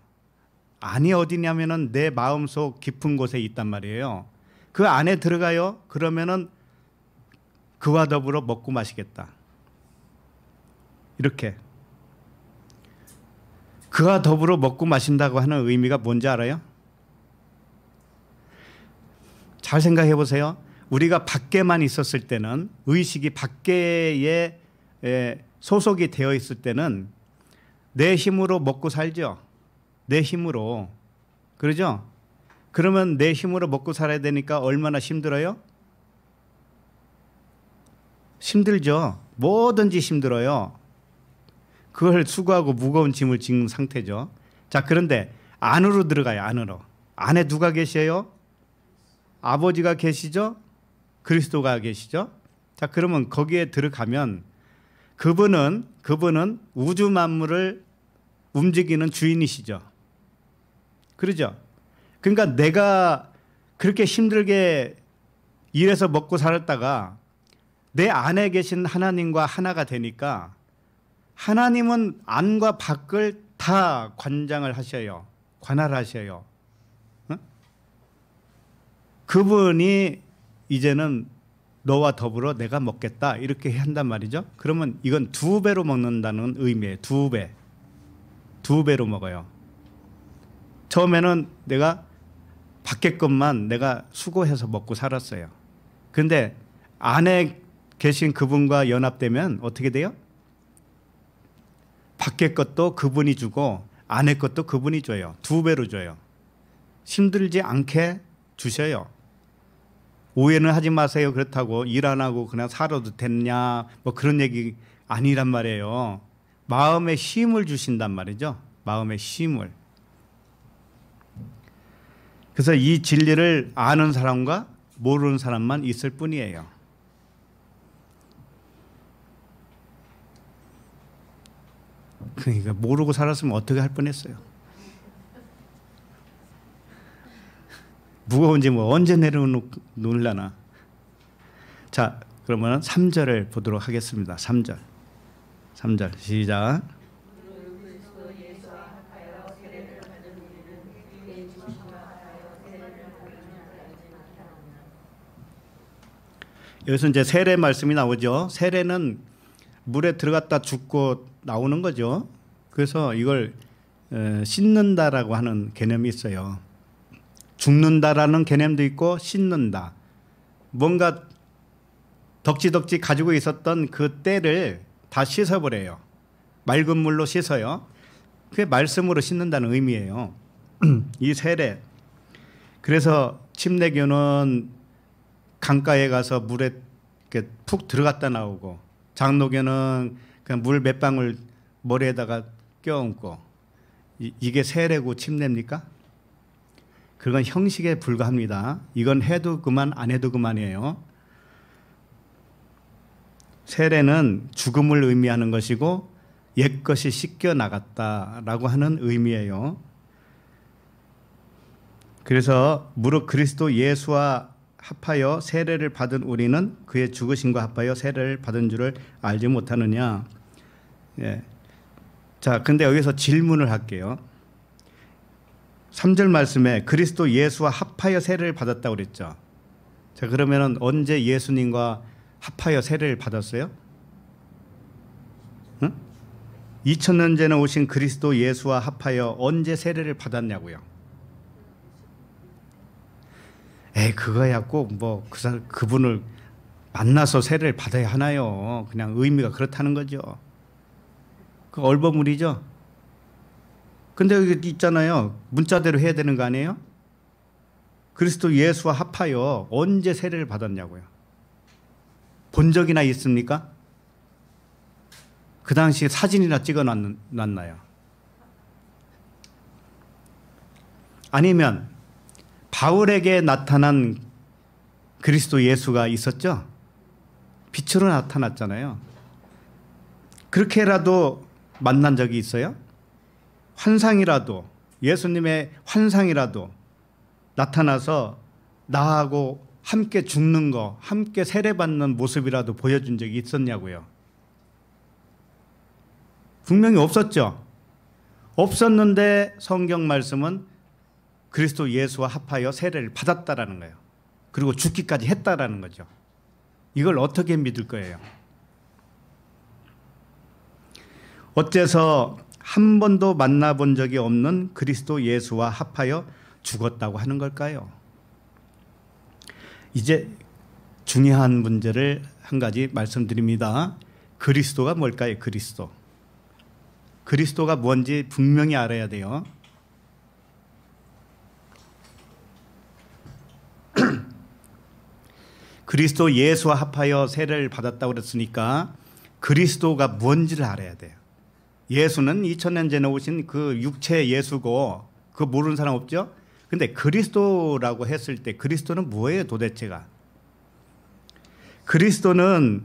안이 어디냐면은 내 마음속 깊은 곳에 있단 말이에요. 그 안에 들어가요. 그러면은 그와 더불어 먹고 마시겠다. 이렇게. 그와 더불어 먹고 마신다고 하는 의미가 뭔지 알아요? 잘 생각해 보세요. 우리가 밖에만 있었을 때는, 의식이 밖에 소속이 되어 있을 때는 내 힘으로 먹고 살죠. 내 힘으로. 그러죠? 그러면 내 힘으로 먹고 살아야 되니까 얼마나 힘들어요? 힘들죠. 뭐든지 힘들어요. 그걸 수고하고 무거운 짐을 지는 상태죠. 자, 그런데 안으로 들어가요. 안으로. 안에 누가 계셔요? 아버지가 계시죠? 그리스도가 계시죠? 자, 그러면 거기에 들어가면 그분은 우주 만물을 움직이는 주인이시죠. 그러죠? 그러니까 내가 그렇게 힘들게 일해서 먹고 살았다가 내 안에 계신 하나님과 하나가 되니까 하나님은 안과 밖을 다 관장을 하셔요. 관할하셔요. 어? 그분이 이제는 너와 더불어 내가 먹겠다 이렇게 한단 말이죠. 그러면 이건 2배로 먹는다는 의미예요. 2배. 2배로 먹어요. 처음에는 내가 밖에 것만 내가 수고해서 먹고 살았어요. 그런데 안에 계신 그분과 연합되면 어떻게 돼요? 밖에 것도 그분이 주고 안에 것도 그분이 줘요. 2배로 줘요. 힘들지 않게 주셔요. 오해는 하지 마세요. 그렇다고 일 안 하고 그냥 살아도 됐냐 뭐 그런 얘기 아니란 말이에요. 마음의 힘을 주신단 말이죠. 마음의 힘을. 그래서 이 진리를 아는 사람과 모르는 사람만 있을 뿐이에요. 그러니까 모르고 살았으면 어떻게 할 뻔했어요. 무거운지 뭐 언제 내려놓으려나. 자, 그러면 3절을 보도록 하겠습니다. 3절 시작. 여기서 이제 세례 말씀이 나오죠. 세례는 물에 들어갔다 죽고 나오는 거죠. 그래서 이걸 씻는다라고 하는 개념이 있어요. 죽는다라는 개념도 있고 씻는다. 뭔가 덕지덕지 가지고 있었던 그 때를 다 씻어버려요. 맑은 물로 씻어요. 그게 말씀으로 씻는다는 의미예요. 이 세례. 그래서 침례교는 강가에 가서 물에 이렇게 푹 들어갔다 나오고, 장로교는 그냥 물 몇 방울 머리에다가 껴얹고, 이게 세례고 침례입니까? 그건 형식에 불과합니다. 이건 해도 그만 안 해도 그만이에요. 세례는 죽음을 의미하는 것이고 옛것이 씻겨 나갔다라고 하는 의미예요. 그래서 무릇 그리스도 예수와 합하여 세례를 받은 우리는 그의 죽으심과 합하여 세례를 받은 줄을 알지 못하느냐. 예. 자, 근데 여기서 질문을 할게요. 3절 말씀에 그리스도 예수와 합하여 세례를 받았다고 그랬죠. 자, 그러면은 언제 예수님과 합하여 세례를 받았어요? 응? 2000년 전에 오신 그리스도 예수와 합하여 언제 세례를 받았냐고요. 그거야 꼭 뭐 그분을 만나서 세례를 받아야 하나요? 그냥 의미가 그렇다는 거죠. 그 얼버무리죠. 근데 여기 있잖아요. 문자대로 해야 되는 거 아니에요? 그리스도 예수와 합하여 언제 세례를 받았냐고요. 본 적이나 있습니까? 그 당시 사진이나 찍어놨나요? 아니면 바울에게 나타난 그리스도 예수가 있었죠? 빛으로 나타났잖아요. 그렇게라도 만난 적이 있어요? 환상이라도, 예수님의 환상이라도 나타나서 나하고 함께 죽는 거, 함께 세례받는 모습이라도 보여준 적이 있었냐고요? 분명히 없었죠. 없었는데 성경 말씀은 그리스도 예수와 합하여 세례를 받았다라는 거예요. 그리고 죽기까지 했다라는 거죠. 이걸 어떻게 믿을 거예요? 어째서 한 번도 만나본 적이 없는 그리스도 예수와 합하여 죽었다고 하는 걸까요? 이제 중요한 문제를 한 가지 말씀드립니다. 그리스도가 뭘까요? 그리스도. 그리스도가 뭔지 분명히 알아야 돼요. 그리스도 예수와 합하여 세례를 받았다고 그랬으니까 그리스도가 뭔지를 알아야 돼요. 예수는 2000년 전에 오신 그 육체 예수고 그거 모르는 사람 없죠? 근데 그리스도라고 했을 때 그리스도는 뭐예요 도대체가? 그리스도는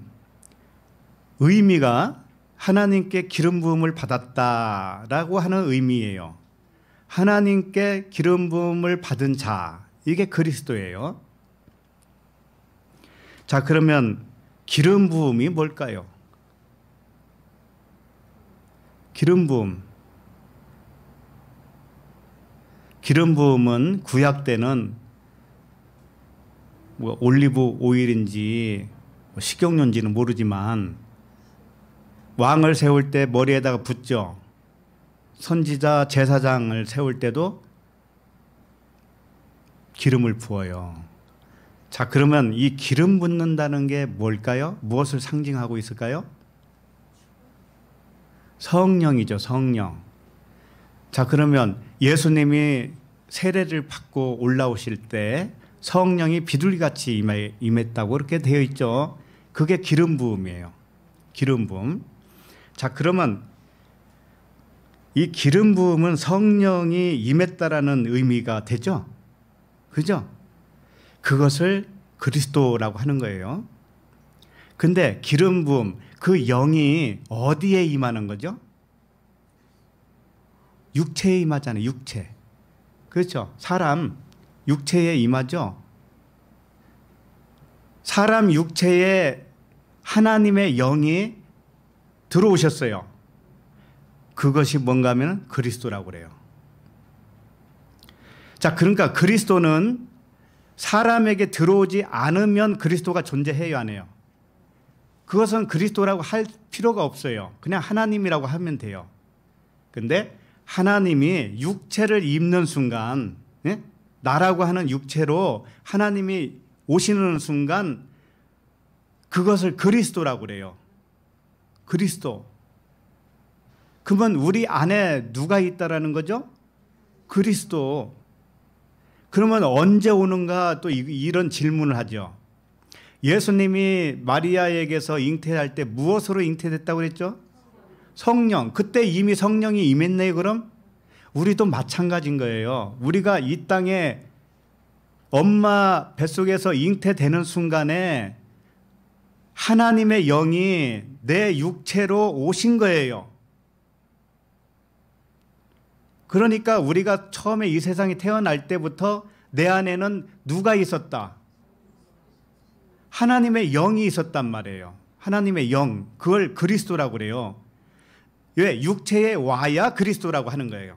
의미가 하나님께 기름 부음을 받았다라고 하는 의미예요. 하나님께 기름 부음을 받은 자, 이게 그리스도예요. 자, 그러면 기름 부음이 뭘까요? 기름 부음. 기름 부음은 구약 때는 뭐 올리브 오일인지 식용유인지는 모르지만 왕을 세울 때 머리에다가 붓죠. 선지자 제사장을 세울 때도 기름을 부어요. 자, 그러면 이 기름 붓는다는 게 뭘까요? 무엇을 상징하고 있을까요? 성령이죠, 성령. 자, 그러면 예수님이 세례를 받고 올라오실 때 성령이 비둘기같이 임했다고 그렇게 되어 있죠. 그게 기름 부음이에요. 기름 부음. 자, 그러면 이 기름 부음은 성령이 임했다라는 의미가 되죠? 그죠? 그것을 그리스도라고 하는 거예요. 근데 기름 부음, 그 영이 어디에 임하는 거죠? 육체에 임하잖아요. 육체. 그렇죠? 사람 육체에 임하죠. 사람 육체에 하나님의 영이 들어오셨어요. 그것이 뭔가 하면 그리스도라고 그래요. 자, 그러니까 그리스도는 사람에게 들어오지 않으면 그리스도가 존재해요, 안 해요? 그것은 그리스도라고 할 필요가 없어요. 그냥 하나님이라고 하면 돼요. 근데 하나님이 육체를 입는 순간, 예? 나라고 하는 육체로 하나님이 오시는 순간 그것을 그리스도라고 그래요. 그리스도. 그러면 우리 안에 누가 있다라는 거죠? 그리스도. 그러면 언제 오는가 또 이런 질문을 하죠. 예수님이 마리아에게서 잉태할 때 무엇으로 잉태됐다고 그랬죠? 성령. 그때 이미 성령이 임했네요. 그럼 우리도 마찬가지인 거예요. 우리가 이 땅에 엄마 뱃속에서 잉태되는 순간에 하나님의 영이 내 육체로 오신 거예요. 그러니까 우리가 처음에 이 세상에 태어날 때부터 내 안에는 누가 있었다? 하나님의 영이 있었단 말이에요. 하나님의 영, 그걸 그리스도라고 그래요. 왜? 육체에 와야 그리스도라고 하는 거예요.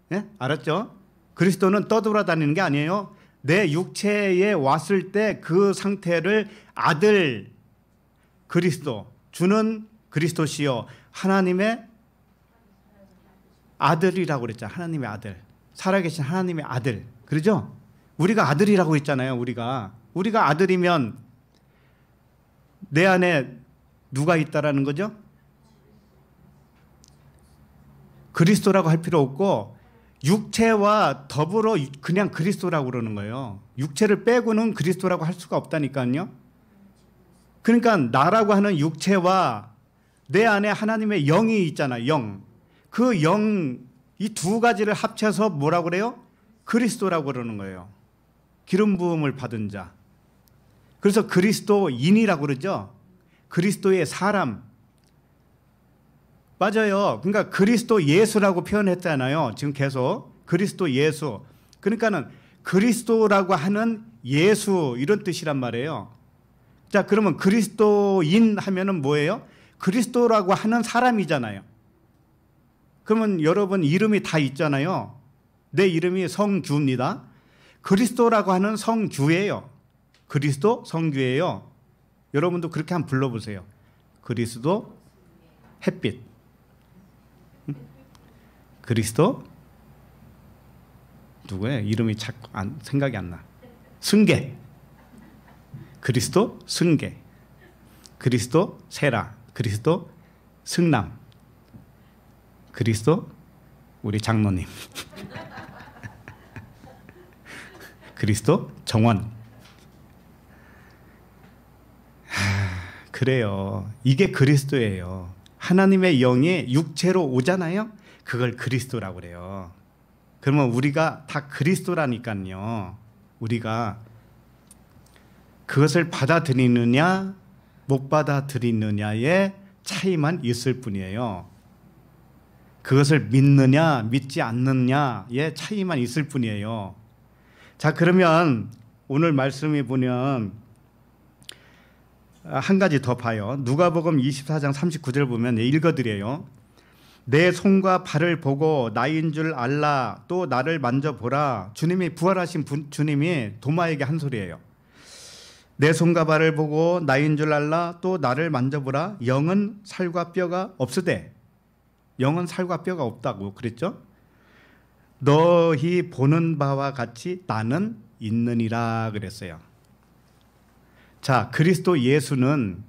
네? 알았죠? 그리스도는 떠돌아다니는 게 아니에요. 내 육체에 왔을 때 그 상태를 아들 그리스도, 주는 그리스도시요 하나님의 아들이라고 그랬잖아요. 하나님의 아들. 살아계신 하나님의 아들. 그러죠? 우리가 아들이라고 했잖아요. 우리가 아들이면 내 안에 누가 있다라는 거죠? 그리스도라고 할 필요 없고 육체와 더불어 그냥 그리스도라고 그러는 거예요. 육체를 빼고는 그리스도라고 할 수가 없다니까요. 그러니까 나라고 하는 육체와 내 안에 하나님의 영이 있잖아요. 영. 그 영, 이 두 가지를 합쳐서 뭐라고 그래요? 그리스도라고 그러는 거예요. 기름 부음을 받은 자. 그래서 그리스도인이라고 그러죠. 그리스도의 사람. 맞아요. 그러니까 그리스도 예수라고 표현했잖아요. 지금 계속 그리스도 예수. 그러니까는 그리스도라고 하는 예수 이런 뜻이란 말이에요. 자, 그러면 그리스도인 하면은 뭐예요? 그리스도라고 하는 사람이잖아요. 그러면 여러분 이름이 다 있잖아요. 내 이름이 성규입니다. 그리스도라고 하는 성규예요. 그리스도 성규예요. 여러분도 그렇게 한번 불러보세요. 그리스도 햇빛. 그리스도 누구예요? 이름이 자꾸 생각이 안 나. 승계. 그리스도 승계. 그리스도 세라. 그리스도 승남. 그리스도 우리 장로님. 그리스도 정원. 그래요. 이게 그리스도예요. 하나님의 영이 육체로 오잖아요. 그걸 그리스도라고 그래요. 그러면 우리가 다 그리스도라니까요. 우리가 그것을 받아들이느냐 못 받아들이느냐의 차이만 있을 뿐이에요. 그것을 믿느냐 믿지 않느냐의 차이만 있을 뿐이에요. 자, 그러면 오늘 말씀에 보면 한 가지 더 봐요. 누가복음 24장 39절 보면 읽어드려요. 내 손과 발을 보고 나인 줄 알라. 또 나를 만져보라. 주님이 부활하신 주님이 도마에게 한 소리예요. 내 손과 발을 보고 나인 줄 알라. 또 나를 만져보라. 영은 살과 뼈가 없으되. 영은 살과 뼈가 없다고 그랬죠. 너희 보는 바와 같이 나는 있느니라 그랬어요. 자, 그리스도 예수는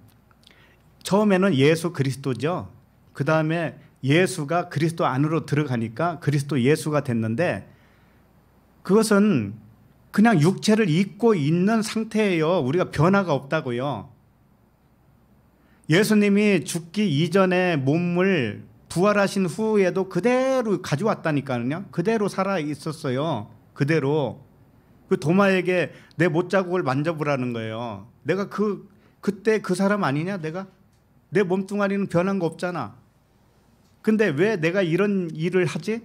처음에는 예수 그리스도죠. 그 다음에 예수가 그리스도 안으로 들어가니까 그리스도 예수가 됐는데 그것은 그냥 육체를 입고 있는 상태예요. 우리가 변화가 없다고요. 예수님이 죽기 이전에 몸을 부활하신 후에도 그대로 가져왔다니까요. 그대로 살아 있었어요. 그대로. 그 도마에게 내 못자국을 만져보라는 거예요. 내가 그때 그 사람 아니냐? 내가? 내 몸뚱아리는 변한 거 없잖아. 근데 왜 내가 이런 일을 하지?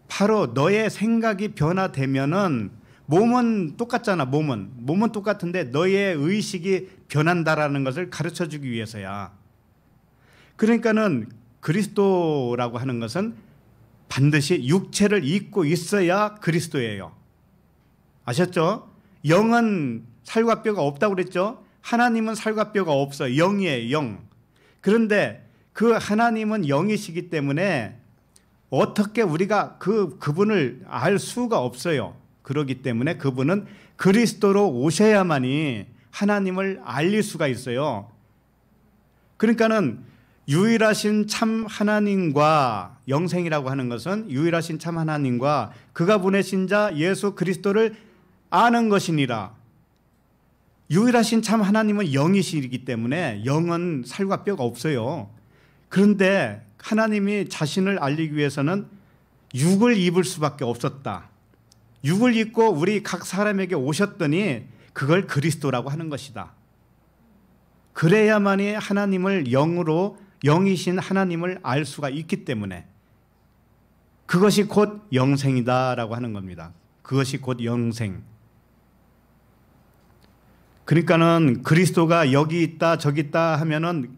바로 너의 생각이 변화되면은 몸은 똑같잖아. 몸은 똑같은데 너의 의식이 변한다라는 것을 가르쳐주기 위해서야. 그러니까는 그리스도라고 하는 것은 반드시 육체를 입고 있어야 그리스도예요. 아셨죠? 영은 살과 뼈가 없다고 그랬죠? 하나님은 살과 뼈가 없어요. 영이에요. 영. 그런데 그 하나님은 영이시기 때문에 어떻게 우리가 그분을 알 수가 없어요. 그렇기 때문에 그분은 그리스도로 오셔야만이 하나님을 알릴 수가 있어요. 그러니까는 유일하신 참 하나님과 영생이라고 하는 것은 유일하신 참 하나님과 그가 보내신 자 예수 그리스도를 아는 것이니라. 유일하신 참 하나님은 영이시기 때문에 영은 살과 뼈가 없어요. 그런데 하나님이 자신을 알리기 위해서는 육을 입을 수밖에 없었다. 육을 입고 우리 각 사람에게 오셨더니 그걸 그리스도라고 하는 것이다. 그래야만이 하나님을 영으로 영이신 하나님을 알 수가 있기 때문에 그것이 곧 영생이다라고 하는 겁니다. 그것이 곧 영생. 그러니까는 그리스도가 여기 있다 저기 있다 하면은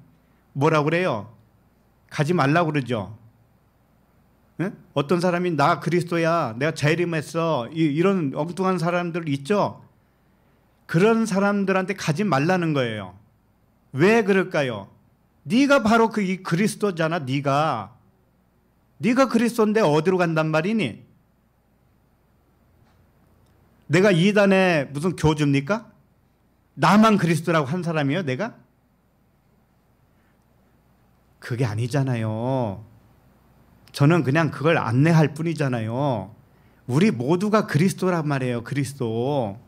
뭐라고 그래요? 가지 말라고 그러죠. 네? 어떤 사람이 나 그리스도야 내가 재림했어 이런 엉뚱한 사람들 있죠. 그런 사람들한테 가지 말라는 거예요. 왜 그럴까요? 네가 바로 이 그리스도잖아. 네가 그리스도인데 어디로 간단 말이니? 내가 이단에 무슨 교주입니까? 나만 그리스도라고 한 사람이에요 내가? 그게 아니잖아요. 저는 그냥 그걸 안내할 뿐이잖아요. 우리 모두가 그리스도란 말이에요. 그리스도.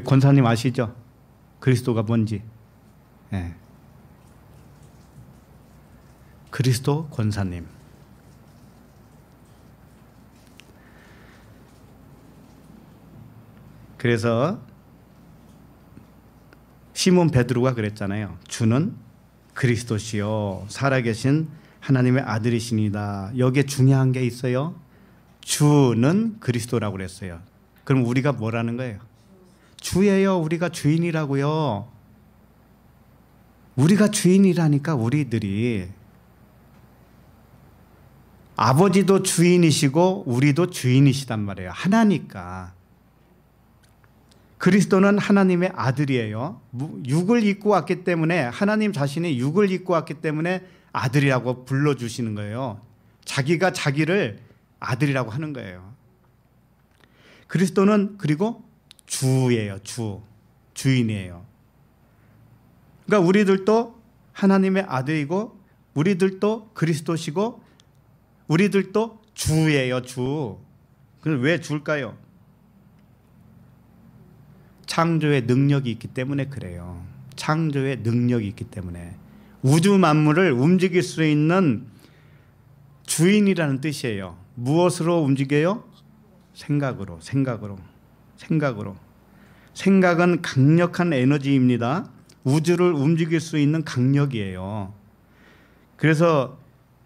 권사님 아시죠? 그리스도가 뭔지. 네. 그리스도 권사님. 그래서 시몬 베드로가 그랬잖아요. 주는 그리스도시요 살아계신 하나님의 아들이시니다. 여기에 중요한 게 있어요. 주는 그리스도라고 그랬어요. 그럼 우리가 뭐라는 거예요? 주예요. 우리가 주인이라고요. 우리가 주인이라니까 우리들이 아버지도 주인이시고 우리도 주인이시단 말이에요. 하나니까. 그리스도는 하나님의 아들이에요. 육을 입고 왔기 때문에 하나님 자신이 육을 입고 왔기 때문에 아들이라고 불러주시는 거예요. 자기가 자기를 아들이라고 하는 거예요. 그리스도는 그리고 주예요. 주인이에요. 그러니까 우리들도 하나님의 아들이고 우리들도 그리스도시고 우리들도 주예요. 주. 그럼 왜 주일까요? 창조의 능력이 있기 때문에 그래요. 창조의 능력이 있기 때문에. 우주 만물을 움직일 수 있는 주인이라는 뜻이에요. 무엇으로 움직여요? 생각으로. 생각은 강력한 에너지입니다. 우주를 움직일 수 있는 강력이에요. 그래서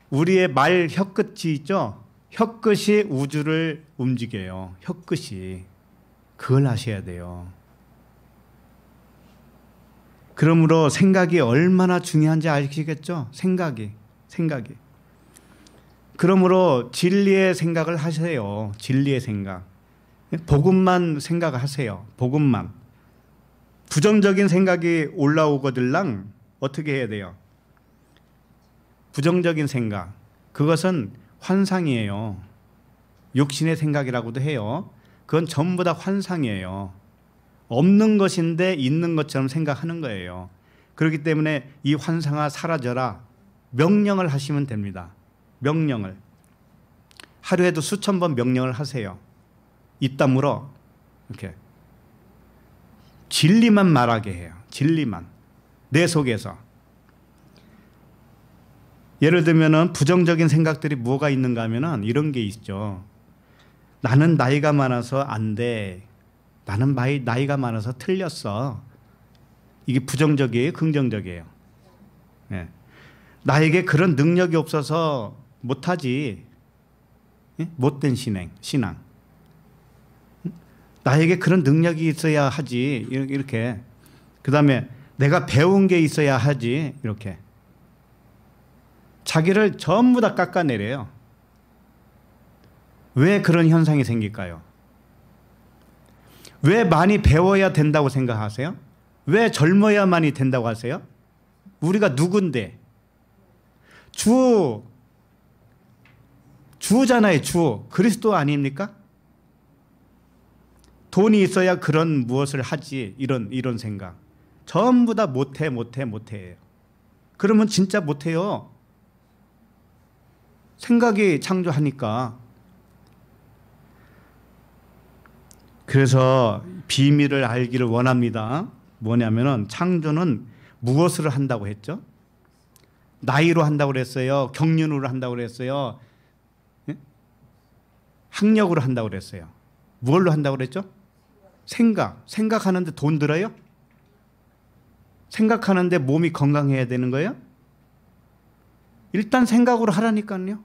우리의 말 혀끝이 있죠? 혀끝이 우주를 움직여요. 혀끝이. 그걸 아셔야 돼요. 그러므로 생각이 얼마나 중요한지 아시겠죠? 생각이. 그러므로 진리의 생각을 하세요. 진리의 생각. 복음만 생각하세요. 복음만. 부정적인 생각이 올라오거들랑 어떻게 해야 돼요? 부정적인 생각. 그것은 환상이에요. 육신의 생각이라고도 해요. 그건 전부 다 환상이에요. 없는 것인데 있는 것처럼 생각하는 거예요. 그렇기 때문에 이 환상아 사라져라. 명령을 하시면 됩니다. 명령을. 하루에도 수천 번 명령을 하세요. 입 다물어. 이렇게. 진리만 말하게 해요. 진리만. 내 속에서. 예를 들면 부정적인 생각들이 뭐가 있는가 하면 이런 게 있죠. 나는 나이가 많아서 안 돼. 나는 나이가 많아서 틀렸어. 이게 부정적이에요? 긍정적이에요? 네. 나에게 그런 능력이 없어서 못하지. 네? 못된 신앙. 나에게 그런 능력이 있어야 하지. 이렇게. 그 다음에 내가 배운 게 있어야 하지. 이렇게. 자기를 전부 다 깎아내려요. 왜 그런 현상이 생길까요? 왜 많이 배워야 된다고 생각하세요? 왜 젊어야만이 된다고 하세요? 우리가 누군데? 주잖아요. 주. 그리스도 아닙니까? 돈이 있어야 그런 무엇을 하지. 이런 생각. 전부 다 못해요. 그러면 진짜 못해요. 생각이 창조하니까. 그래서 비밀을 알기를 원합니다. 뭐냐면은 창조는 무엇으로 한다고 했죠? 나이로 한다고 그랬어요. 경륜으로 한다고 그랬어요. 학력으로 한다고 그랬어요. 뭘로 한다고 그랬죠? 생각하는데 돈 들어요? 생각하는데 몸이 건강해야 되는 거예요? 일단 생각으로 하라니까요.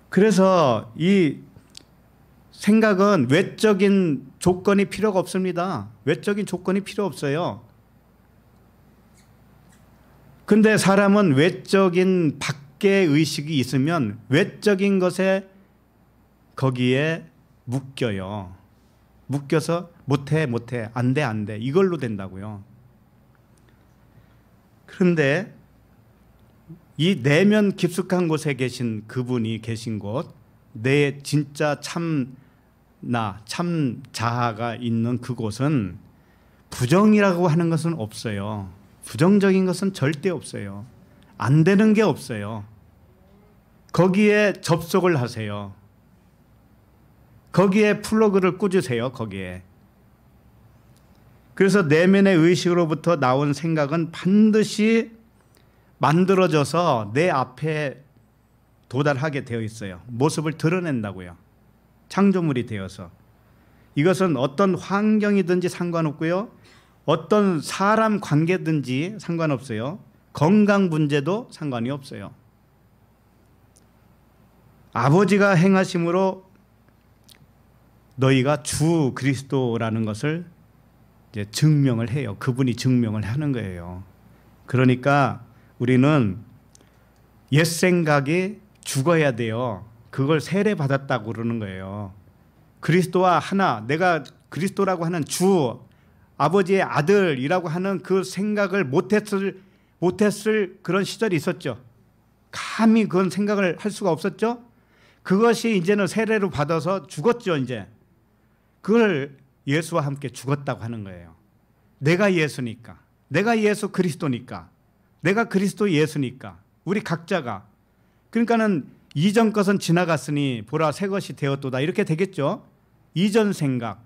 그래서 이 생각은 외적인 조건이 필요가 없습니다. 외적인 조건이 필요 없어요. 근데 사람은 외적인 밖의 의식이 있으면 외적인 것에 거기에 묶여요. 묶여서 못해, 안 돼. 이걸로 된다고요. 그런데 이 내면 깊숙한 곳에 계신 그분이 계신 곳, 내 진짜 참 자아가 있는 그곳은 부정이라고 하는 것은 없어요. 부정적인 것은 절대 없어요. 안 되는 게 없어요. 거기에 접속을 하세요. 거기에 플러그를 꽂으세요. 거기에. 그래서 내면의 의식으로부터 나온 생각은 반드시 만들어져서 내 앞에 도달하게 되어 있어요. 모습을 드러낸다고요. 창조물이 되어서. 이것은 어떤 환경이든지 상관없고요. 어떤 사람 관계든지 상관없어요. 건강 문제도 상관이 없어요. 아버지가 행하심으로 너희가 주 그리스도라는 것을 이제 증명을 해요. 그분이 증명을 하는 거예요. 그러니까 우리는 옛 생각이 죽어야 돼요. 그걸 세례 받았다고 그러는 거예요. 그리스도와 하나, 내가 그리스도라고 하는 주, 아버지의 아들이라고 하는 그 생각을 못했을 그런 시절이 있었죠. 감히 그런 생각을 할 수가 없었죠. 그것이 이제는 세례로 받아서 죽었죠. 이제 그걸 예수와 함께 죽었다고 하는 거예요. 내가 예수니까, 내가 예수 그리스도니까, 내가 그리스도 예수니까 우리 각자가, 그러니까는 이전 것은 지나갔으니 보라 새 것이 되었도다 이렇게 되겠죠. 이전 생각,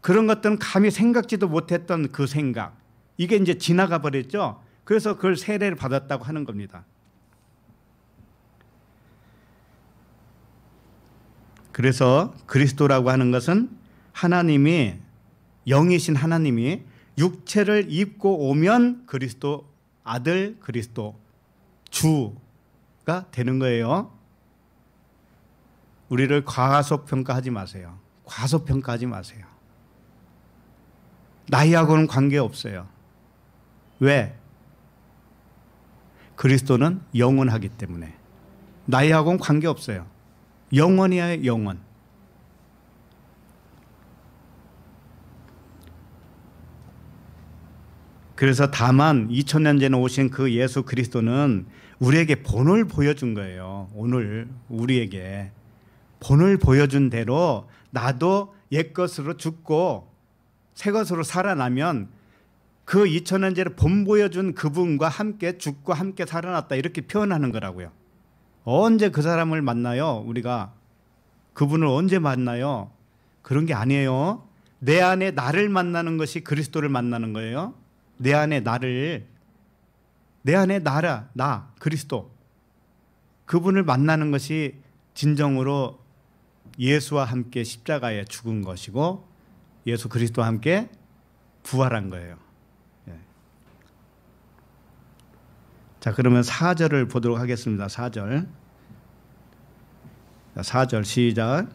그런 것들은 감히 생각지도 못했던 그 생각, 이게 이제 지나가 버렸죠. 그래서 그걸 세례를 받았다고 하는 겁니다. 그래서 그리스도라고 하는 것은 하나님이, 영이신 하나님이 육체를 입고 오면 그리스도 아들, 그리스도 주가 되는 거예요. 우리를 과소평가하지 마세요. 과소평가하지 마세요. 나이하고는 관계없어요. 왜? 그리스도는 영원하기 때문에. 나이하고는 관계없어요. 영원이야, 영원. 그래서 다만 2000년 전에 오신 그 예수 그리스도는 우리에게 본을 보여준 거예요. 오늘 우리에게 본을 보여준 대로 나도 옛것으로 죽고 새것으로 살아나면 그 2000년 전에 본 보여준 그분과 함께 죽고 함께 살아났다 이렇게 표현하는 거라고요. 언제 그 사람을 만나요? 우리가 그분을 언제 만나요? 그런 게 아니에요. 내 안에 나를 만나는 것이 그리스도를 만나는 거예요. 내 안에 나를, 내 안에 나 그리스도, 그분을 만나는 것이 진정으로 예수와 함께 십자가에 죽은 것이고 예수 그리스도와 함께 부활한 거예요. 자, 그러면 4절을 보도록 하겠습니다. 4절. 4절 시작.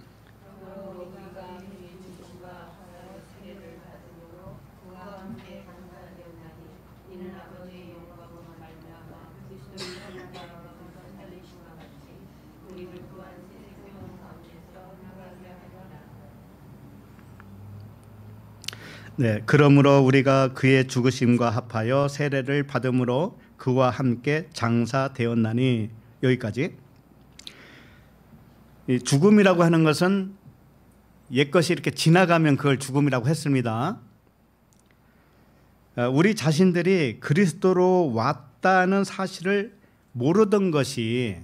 네, 그러므로 우리가 그의 죽으심과 합하여 세례를 받음으로 그와 함께 장사되었나니. 여기까지. 이 죽음이라고 하는 것은 옛것이 이렇게 지나가면 그걸 죽음이라고 했습니다. 우리 자신들이 그리스도로 왔다는 사실을 모르던 것이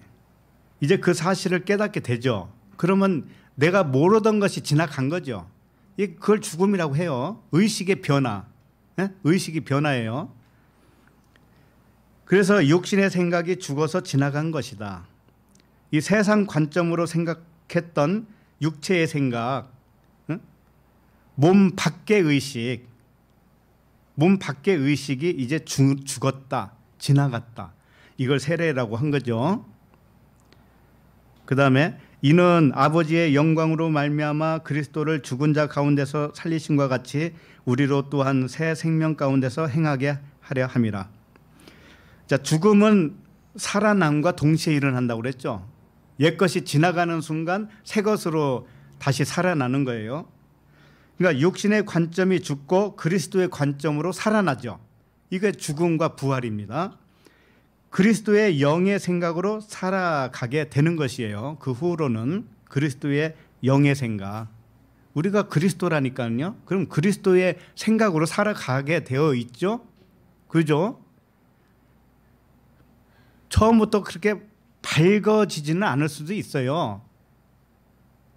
이제 그 사실을 깨닫게 되죠. 그러면 내가 모르던 것이 지나간 거죠. 그걸 죽음이라고 해요. 의식의 변화. 의식이 변화예요. 그래서 육신의 생각이 죽어서 지나간 것이다. 이 세상 관점으로 생각했던 육체의 생각, 몸 밖의 의식, 몸 밖의 의식이 이제 죽었다, 지나갔다. 이걸 세례라고 한 거죠. 그 다음에 이는 아버지의 영광으로 말미암아 그리스도를 죽은 자 가운데서 살리심과 같이 우리로 또한 새 생명 가운데서 행하게 하려 함이라. 자, 죽음은 살아남과 동시에 일어난다고 그랬죠. 옛것이 지나가는 순간 새 것으로 다시 살아나는 거예요. 그러니까 육신의 관점이 죽고 그리스도의 관점으로 살아나죠. 이게 죽음과 부활입니다. 그리스도의 영의 생각으로 살아가게 되는 것이에요. 그 후로는 그리스도의 영의 생각. 우리가 그리스도라니까요. 그럼 그리스도의 생각으로 살아가게 되어 있죠. 그죠? 처음부터 그렇게 밝아지지는 않을 수도 있어요.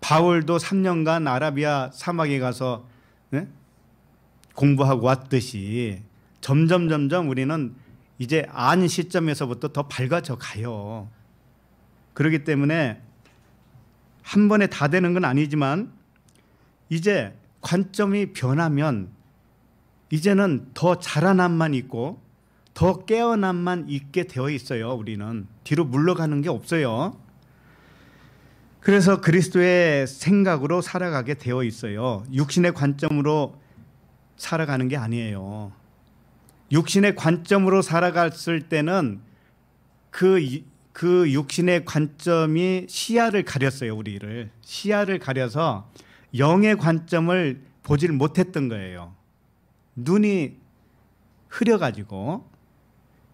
바울도 3년간 아라비아 사막에 가서 공부하고 왔듯이 점점 우리는 이제 안 시점에서부터 더 밝아져 가요. 그렇기 때문에 한 번에 다 되는 건 아니지만 이제 관점이 변하면 이제는 더 자라남만 있고 더 깨어남만 있게 되어 있어요. 우리는 뒤로 물러가는 게 없어요. 그래서 그리스도의 생각으로 살아가게 되어 있어요. 육신의 관점으로 살아가는 게 아니에요. 육신의 관점으로 살아갔을 때는 그 육신의 관점이 시야를 가렸어요. 우리를 시야를 가려서 영의 관점을 보질 못했던 거예요. 눈이 흐려가지고.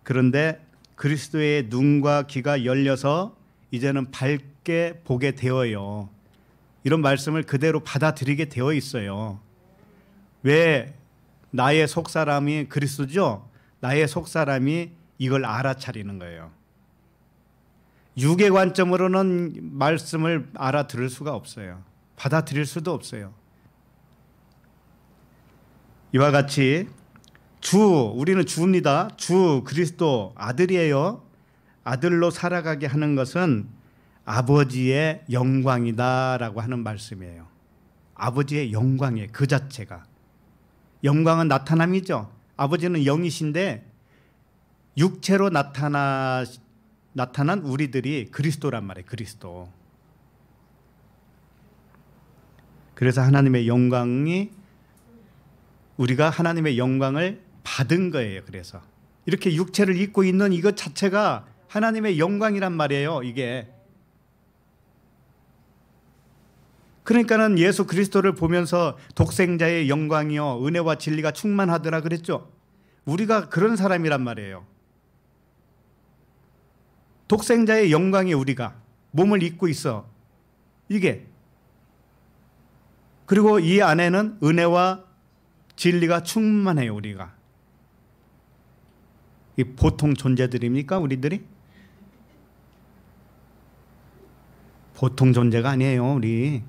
그런데 그리스도의 눈과 귀가 열려서 이제는 밝게 보게 되어요. 이런 말씀을 그대로 받아들이게 되어 있어요. 왜 나의 속사람이 그리스도죠? 나의 속사람이 이걸 알아차리는 거예요. 육의 관점으로는 말씀을 알아들을 수가 없어요. 받아들일 수도 없어요. 이와 같이 우리는 주입니다. 주 그리스도 아들이에요. 아들로 살아가게 하는 것은 아버지의 영광이다라고 하는 말씀이에요. 아버지의 영광이에요. 그 자체가. 영광은 나타남이죠. 아버지는 영이신데 육체로 나타난 우리들이 그리스도란 말이에요. 그리스도. 그래서 하나님의 영광이 우리가 하나님의 영광을 받은 거예요. 그래서 이렇게 육체를 입고 있는 이것 자체가 하나님의 영광이란 말이에요. 이게. 그러니까는 예수 그리스도를 보면서 독생자의 영광이요 은혜와 진리가 충만하더라 그랬죠. 우리가 그런 사람이란 말이에요. 독생자의 영광이 우리가 몸을 입고 있어. 이게. 그리고 이 안에는 은혜와 진리가 충만해요. 우리가. 이 보통 존재들입니까? 우리들이? 보통 존재가 아니에요. 우리.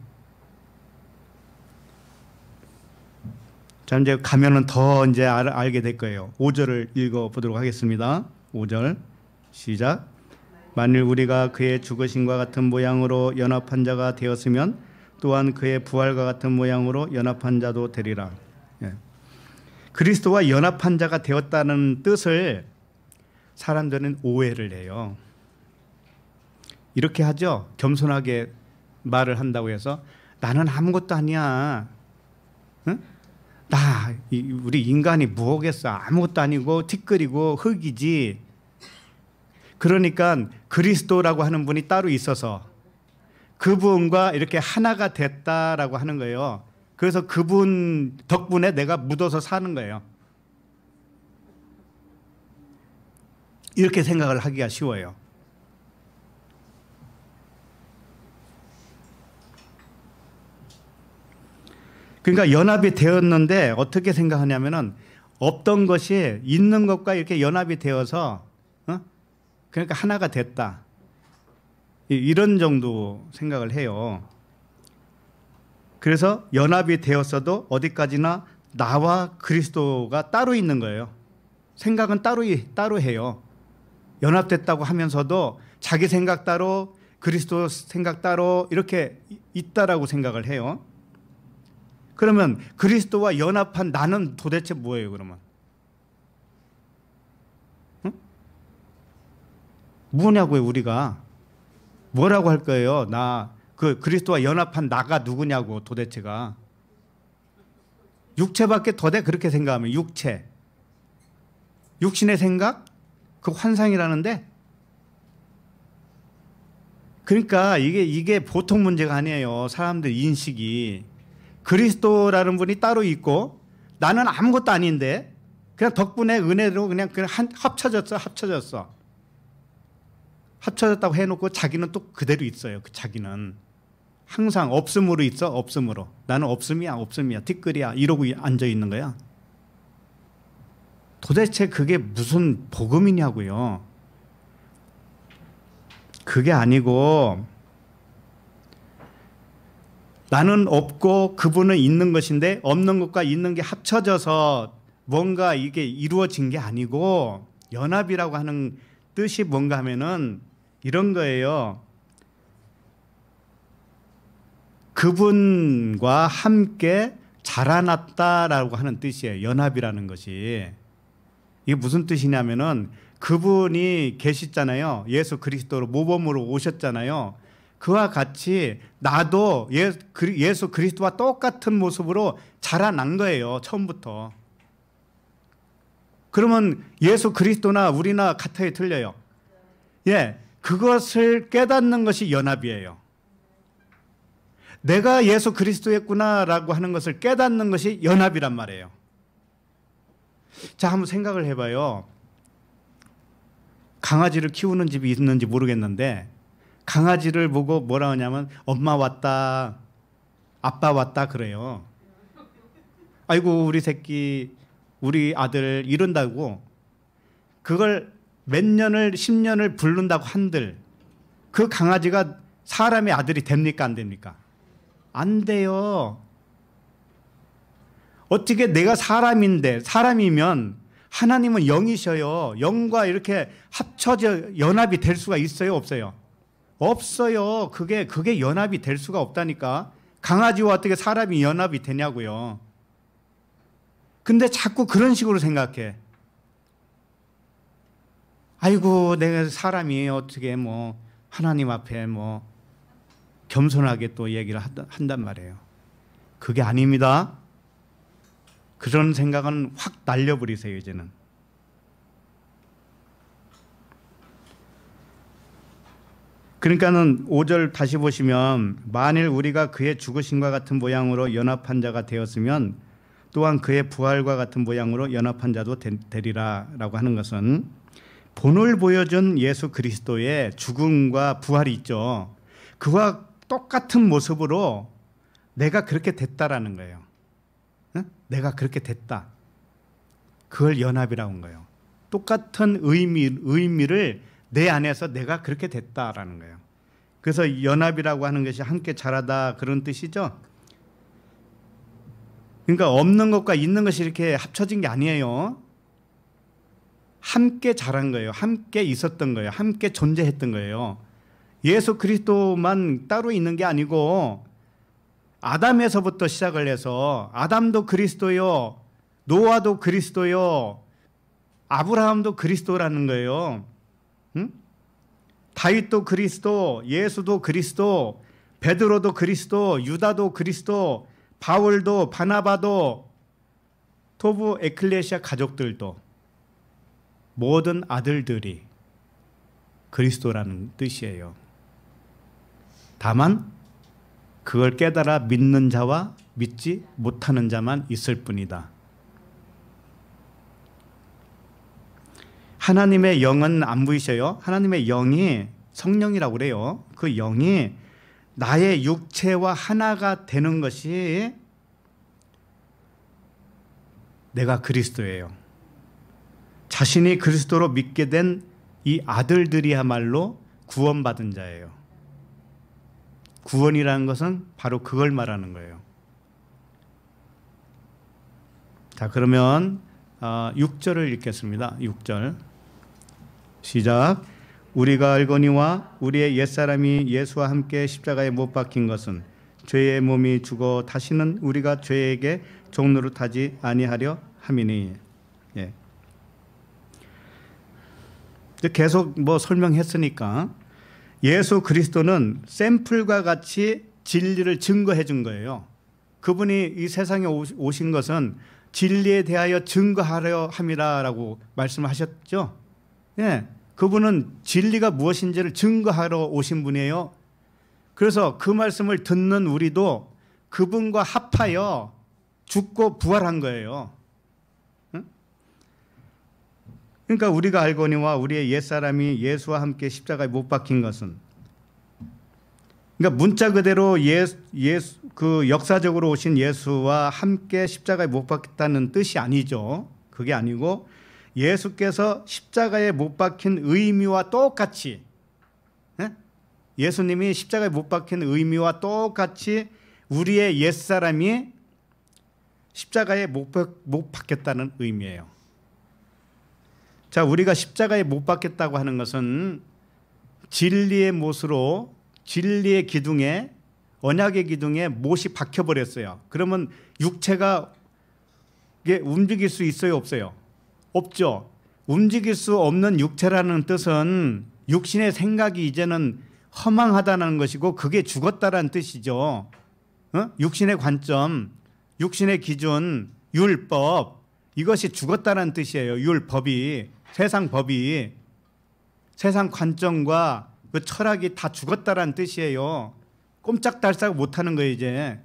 자, 이제 가면은 더 이제 알게 될 거예요. 5절을 읽어보도록 하겠습니다. 5절 시작. 만일 우리가 그의 죽으심과 같은 모양으로 연합한 자가 되었으면 또한 그의 부활과 같은 모양으로 연합한 자도 되리라. 예. 그리스도와 연합한 자가 되었다는 뜻을 사람들은 오해를 해요. 이렇게 하죠. 겸손하게 말을 한다고 해서 나는 아무것도 아니야. 응? 우리 인간이 뭐겠어. 아무것도 아니고 티끌이고 흙이지. 그러니까 그리스도라고 하는 분이 따로 있어서 그분과 이렇게 하나가 됐다라고 하는 거예요. 그래서 그분 덕분에 내가 묻어서 사는 거예요. 이렇게 생각을 하기가 쉬워요. 그러니까 연합이 되었는데 어떻게 생각하냐면은 없던 것이 있는 것과 이렇게 연합이 되어서 그러니까 하나가 됐다. 이런 정도 생각을 해요. 그래서 연합이 되었어도 어디까지나 나와 그리스도가 따로 있는 거예요. 생각은 따로 해요. 연합됐다고 하면서도 자기 생각 따로 그리스도 생각 따로 이렇게 있다라고 생각을 해요. 그러면 그리스도와 연합한 나는 도대체 뭐예요? 그러면 뭐냐고요? 우리가 뭐라고 할 거예요? 그리스도와 연합한 나가 누구냐고. 도대체가 육체밖에 더 돼. 그렇게 생각하면 육신의 생각 그 환상이라는데. 그러니까 이게 보통 문제가 아니에요. 사람들 인식이 그리스도라는 분이 따로 있고 나는 아무것도 아닌데 그냥 덕분에 은혜로 그냥 합쳐졌다고 해놓고 자기는 또 그대로 있어요. 그 자기는 항상 없음으로 있어. 없음으로. 나는 없음이야 티끌이야 이러고 앉아 있는 거야. 도대체 그게 무슨 복음이냐고요. 그게 아니고 나는 없고 그분은 있는 것인데 없는 것과 있는 게 합쳐져서 뭔가 이게 이루어진 게 아니고 연합이라고 하는 뜻이 뭔가 하면은 이런 거예요. 그분과 함께 자라났다라고 하는 뜻이에요. 연합이라는 것이. 이게 무슨 뜻이냐면은 그분이 계시잖아요. 예수 그리스도로 모범으로 오셨잖아요. 그와 같이 나도 예수 그리스도와 똑같은 모습으로 자라난 거예요. 처음부터. 그러면 예수 그리스도나 우리나 같아요, 틀려요? 예, 그것을 깨닫는 것이 연합이에요. 내가 예수 그리스도였구나라고 하는 것을 깨닫는 것이 연합이란 말이에요. 자, 한번 생각을 해봐요. 강아지를 키우는 집이 있는지 모르겠는데 강아지를 보고 뭐라 하냐면 엄마 왔다, 아빠 왔다 그래요. 아이고 우리 새끼, 우리 아들 이런다고 그걸 몇 년을 10년을 부른다고 한들 그 강아지가 사람의 아들이 됩니까 안 됩니까? 안 돼요. 어떻게 내가 사람인데 사람이면 하나님은 영이셔요. 영과 이렇게 합쳐져 연합이 될 수가 있어요 없어요? 없어요. 그게 연합이 될 수가 없다니까. 강아지와 어떻게 사람이 연합이 되냐고요. 근데 자꾸 그런 식으로 생각해. 아이고 내가 사람이 어떻게 뭐 하나님 앞에 뭐 겸손하게 또 얘기를 한단 말이에요. 그게 아닙니다. 그런 생각은 확 날려버리세요 이제는. 그러니까는 5절 다시 보시면 만일 우리가 그의 죽으심과 같은 모양으로 연합한 자가 되었으면 또한 그의 부활과 같은 모양으로 연합한 자도 되리라 라고 하는 것은 본을 보여준 예수 그리스도의 죽음과 부활이 있죠. 그와 똑같은 모습으로 내가 그렇게 됐다라는 거예요. 응? 내가 그렇게 됐다. 그걸 연합이라고 한 거예요. 똑같은 의미를 내 안에서 내가 그렇게 됐다라는 거예요. 그래서 연합이라고 하는 것이 함께 자라다 그런 뜻이죠. 그러니까 없는 것과 있는 것이 이렇게 합쳐진 게 아니에요. 함께 자란 거예요. 함께 있었던 거예요. 함께 존재했던 거예요. 예수 그리스도만 따로 있는 게 아니고 아담에서부터 시작을 해서 아담도 그리스도요, 노아도 그리스도요, 아브라함도 그리스도라는 거예요. 응? 다윗도 그리스도, 예수도 그리스도, 베드로도 그리스도, 유다도 그리스도, 바울도, 바나바도, 토부 에클레시아 가족들도 모든 아들들이 그리스도라는 뜻이에요. 다만 그걸 깨달아 믿는 자와 믿지 못하는 자만 있을 뿐이다. 하나님의 영은 안 보이셔요? 하나님의 영이 성령이라고 그래요. 그 영이 나의 육체와 하나가 되는 것이 내가 그리스도예요. 자신이 그리스도로 믿게 된 이 아들들이야말로 구원받은 자예요. 구원이라는 것은 바로 그걸 말하는 거예요. 자, 그러면 6절을 읽겠습니다. 6절 시작. 우리가 알거니와 우리의 옛사람이 예수와 함께 십자가에 못 박힌 것은 죄의 몸이 죽어 다시는 우리가 죄에게 종노릇하지 아니하려 함이니. 예. 계속 뭐 설명했으니까 예수 그리스도는 샘플과 같이 진리를 증거해 준 거예요. 그분이 이 세상에 오신 것은 진리에 대하여 증거하려 함이라라고 말씀하셨죠. 예, 그분은 진리가 무엇인지를 증거하러 오신 분이에요. 그래서 그 말씀을 듣는 우리도 그분과 합하여 죽고 부활한 거예요. 그러니까 우리가 알거니와 우리의 옛사람이 예수와 함께 십자가에 못 박힌 것은, 그러니까 문자 그대로 그 역사적으로 오신 예수와 함께 십자가에 못 박혔다는 뜻이 아니죠. 그게 아니고 예수께서 십자가에 못 박힌 의미와 똑같이, 예수님이 십자가에 못 박힌 의미와 똑같이 우리의 옛사람이 십자가에 못 박혔다는 의미예요. 자, 우리가 십자가에 못 박혔다고 하는 것은 진리의 못으로, 진리의 기둥에 언약의 기둥에 못이 박혀버렸어요. 그러면 육체가 이게 움직일 수 있어요, 없어요? 없죠. 움직일 수 없는 육체라는 뜻은 육신의 생각이 이제는 허망하다는 것이고 그게 죽었다라는 뜻이죠. 육신의 관점, 육신의 기준, 율법, 이것이 죽었다는 뜻이에요. 율법이, 세상 법이, 세상 관점과 그 철학이 다 죽었다는 뜻이에요. 꼼짝달싹 못하는 거예요 이제.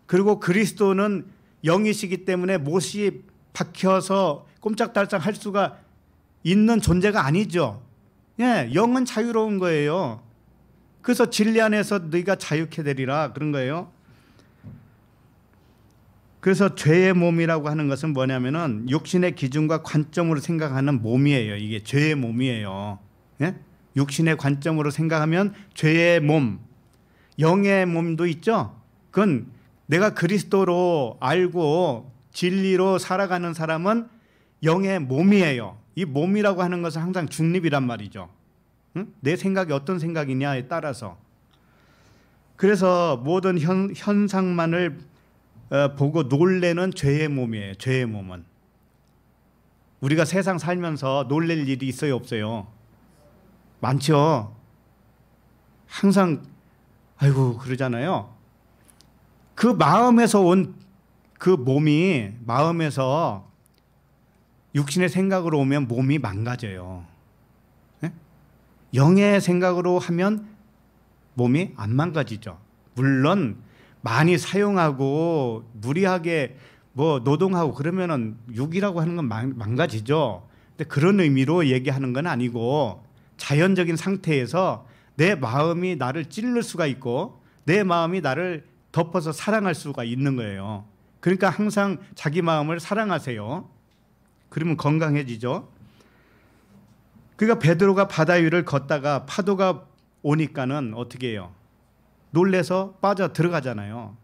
그리고 그리스도는 영이시기 때문에 못이 박혀서 꼼짝달싹 할 수가 있는 존재가 아니죠. 예, 영은 자유로운 거예요. 그래서 진리 안에서 너희가 자유케 되리라 그런 거예요. 그래서 죄의 몸이라고 하는 것은 뭐냐면은 육신의 기준과 관점으로 생각하는 몸이에요. 이게 죄의 몸이에요. 예? 육신의 관점으로 생각하면 죄의 몸, 영의 몸도 있죠. 그건 내가 그리스도로 알고 진리로 살아가는 사람은 영의 몸이에요. 이 몸이라고 하는 것은 항상 중립이란 말이죠. 응? 내 생각이 어떤 생각이냐에 따라서. 그래서 모든 현상만을 보고 놀래는 죄의 몸이에요. 죄의 몸은. 우리가 세상 살면서 놀랄 일이 있어요, 없어요? 많죠. 항상 아이고 그러잖아요. 그 마음에서 온 그 몸이 마음에서 육신의 생각으로 오면 몸이 망가져요. 네? 영의 생각으로 하면 몸이 안 망가지죠. 물론 많이 사용하고 무리하게 뭐 노동하고 그러면은 육이라고 하는 건 망가지죠. 근데 그런 의미로 얘기하는 건 아니고 자연적인 상태에서 내 마음이 나를 찌를 수가 있고 내 마음이 나를 덮어서 사랑할 수가 있는 거예요. 그러니까 항상 자기 마음을 사랑하세요. 그러면 건강해지죠. 그러니까 베드로가 바다 위를 걷다가 파도가 오니까는 어떻게 해요? 놀래서 빠져 들어가잖아요.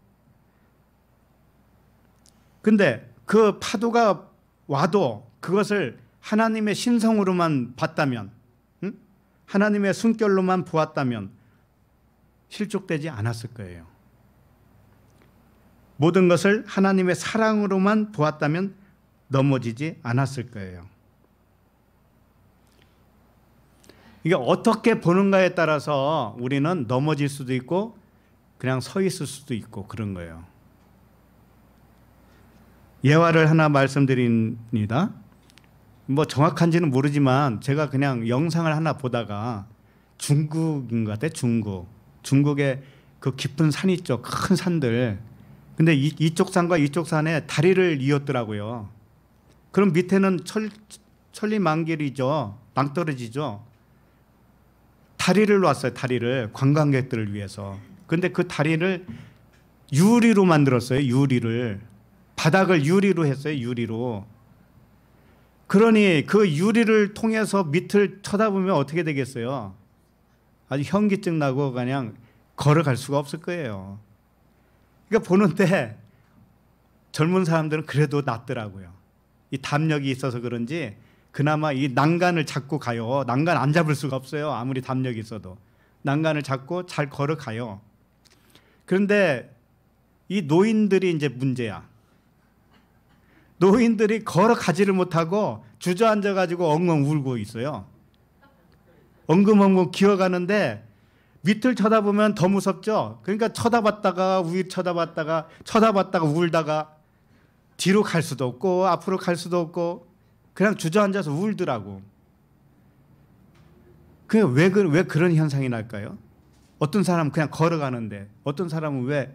근데 그 파도가 와도 그것을 하나님의 신성으로만 봤다면, 하나님의 숨결로만 보았다면 실족되지 않았을 거예요. 모든 것을 하나님의 사랑으로만 보았다면 넘어지지 않았을 거예요. 이게 어떻게 보는가에 따라서 우리는 넘어질 수도 있고 그냥 서 있을 수도 있고 그런 거예요. 예화를 하나 말씀드립니다. 뭐 정확한지는 모르지만 제가 그냥 영상을 하나 보다가 중국인 것 같아요. 중국의 그 깊은 산 있죠. 큰 산들. 근데 이쪽 산과 이쪽 산에 다리를 이었더라고요. 그럼 밑에는 천리만길이죠. 낭떠러지죠. 다리를 놨어요. 다리를 관광객들을 위해서. 근데 그 다리를 유리로 만들었어요. 유리를. 바닥을 유리로 했어요. 유리로. 그러니 그 유리를 통해서 밑을 쳐다보면 어떻게 되겠어요? 아주 현기증 나고 그냥 걸어갈 수가 없을 거예요. 그러니까 보는데 젊은 사람들은 그래도 낫더라고요. 이 담력이 있어서 그런지 그나마 이 난간을 잡고 가요. 난간 안 잡을 수가 없어요. 아무리 담력이 있어도. 난간을 잡고 잘 걸어가요. 그런데 이 노인들이 이제 문제야. 노인들이 걸어가지를 못하고 주저앉아가지고 엉엉 울고 있어요. 엉금엉금 기어가는데 밑을 쳐다보면 더 무섭죠. 그러니까 쳐다봤다가 위 쳐다봤다가 울다가 뒤로 갈 수도 없고 앞으로 갈 수도 없고 그냥 주저앉아서 울더라고. 왜 그런 현상이 날까요? 어떤 사람은 그냥 걸어가는데 어떤 사람은 왜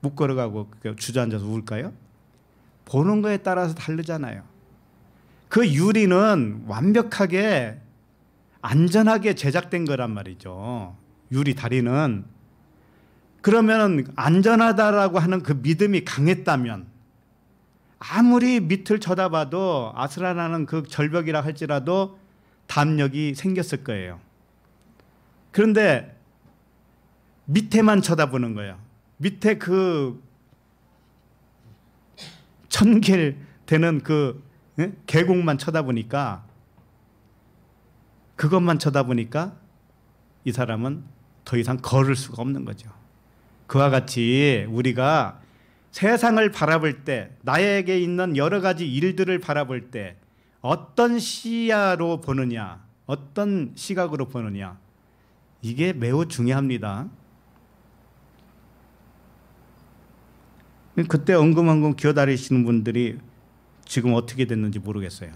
못 걸어가고 주저앉아서 울까요? 보는 거에 따라서 다르잖아요. 그 유리는 완벽하게 안전하게 제작된 거란 말이죠. 유리 다리는. 그러면 안전하다라고 하는 그 믿음이 강했다면 아무리 밑을 쳐다봐도 아슬아슬한 그 절벽이라 할지라도 담력이 생겼을 거예요. 그런데 밑에만 쳐다보는 거예요. 밑에 그 천길 되는 그 계곡만 쳐다보니까 그것만 쳐다보니까 이 사람은 더 이상 걸을 수가 없는 거죠. 그와 같이 우리가 세상을 바라볼 때, 나에게 있는 여러 가지 일들을 바라볼 때 어떤 시야로 보느냐, 어떤 시각으로 보느냐, 이게 매우 중요합니다. 그때 엉금엉금 기어다니시는 분들이 지금 어떻게 됐는지 모르겠어요.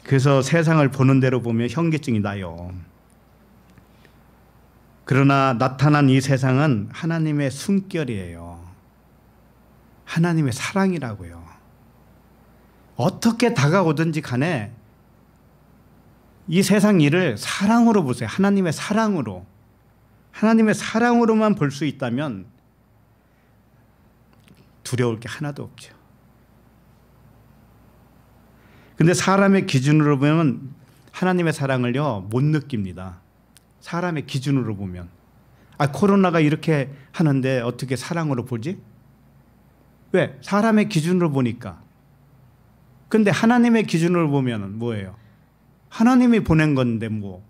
그래서 세상을 보는 대로 보면 현기증이 나요. 그러나 나타난 이 세상은 하나님의 숨결이에요. 하나님의 사랑이라고요. 어떻게 다가오든지 간에 이 세상 일을 사랑으로 보세요. 하나님의 사랑으로. 하나님의 사랑으로만 볼 수 있다면 두려울 게 하나도 없죠. 근데 사람의 기준으로 보면 하나님의 사랑을요, 못 느낍니다. 사람의 기준으로 보면. 코로나가 이렇게 하는데 어떻게 사랑으로 보지? 왜? 사람의 기준으로 보니까. 근데 하나님의 기준으로 보면 뭐예요? 하나님이 보낸 건데 뭐.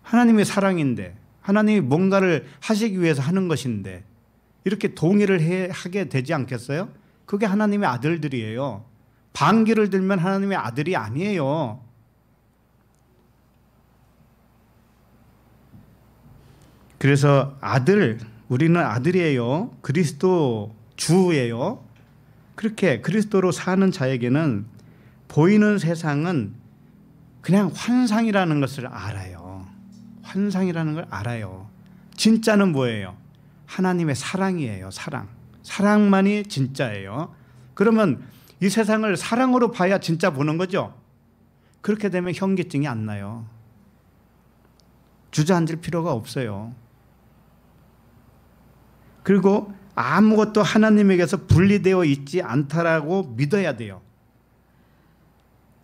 하나님의 사랑인데, 하나님이 뭔가를 하시기 위해서 하는 것인데 이렇게 동의를 하게 되지 않겠어요? 그게 하나님의 아들들이에요. 반기를 들면 하나님의 아들이 아니에요. 그래서 우리는 아들이에요. 그리스도 주예요. 그렇게 그리스도로 사는 자에게는 보이는 세상은 그냥 환상이라는 것을 알아요. 환상이라는 걸 알아요. 진짜는 뭐예요? 하나님의 사랑이에요. 사랑. 사랑만이 진짜예요. 그러면 이 세상을 사랑으로 봐야 진짜 보는 거죠. 그렇게 되면 현기증이 안 나요. 주저앉을 필요가 없어요. 그리고 아무것도 하나님에게서 분리되어 있지 않다라고 믿어야 돼요.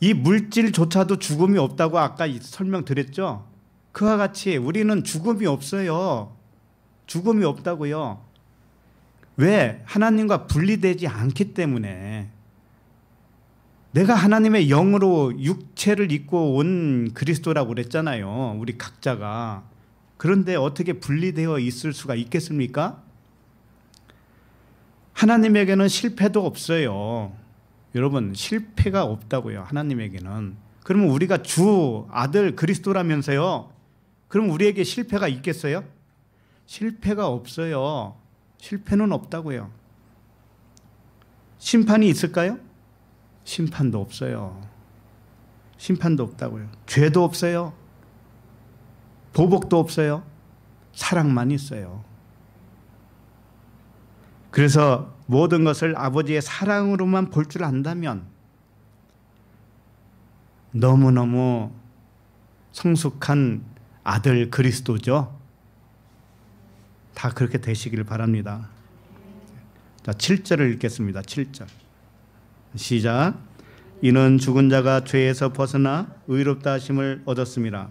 이 물질조차도 죽음이 없다고 아까 설명드렸죠. 그와 같이 우리는 죽음이 없어요. 죽음이 없다고요. 왜? 하나님과 분리되지 않기 때문에. 내가 하나님의 영으로 육체를 입고 온 그리스도라고 그랬잖아요. 우리 각자가. 그런데 어떻게 분리되어 있을 수가 있겠습니까? 하나님에게는 실패도 없어요. 여러분, 실패가 없다고요. 하나님에게는. 그러면 우리가 주 아들 그리스도라면서요. 그럼 우리에게 실패가 있겠어요? 실패가 없어요. 실패는 없다고요. 심판이 있을까요? 심판도 없어요. 심판도 없다고요. 죄도 없어요. 보복도 없어요. 사랑만 있어요. 그래서 모든 것을 아버지의 사랑으로만 볼 줄 안다면 너무너무 성숙한 아들 그리스도죠. 다 그렇게 되시길 바랍니다. 자, 7절을 읽겠습니다. 7절. 시작. 이는 죽은 자가 죄에서 벗어나 의롭다 하심을 얻었습니다.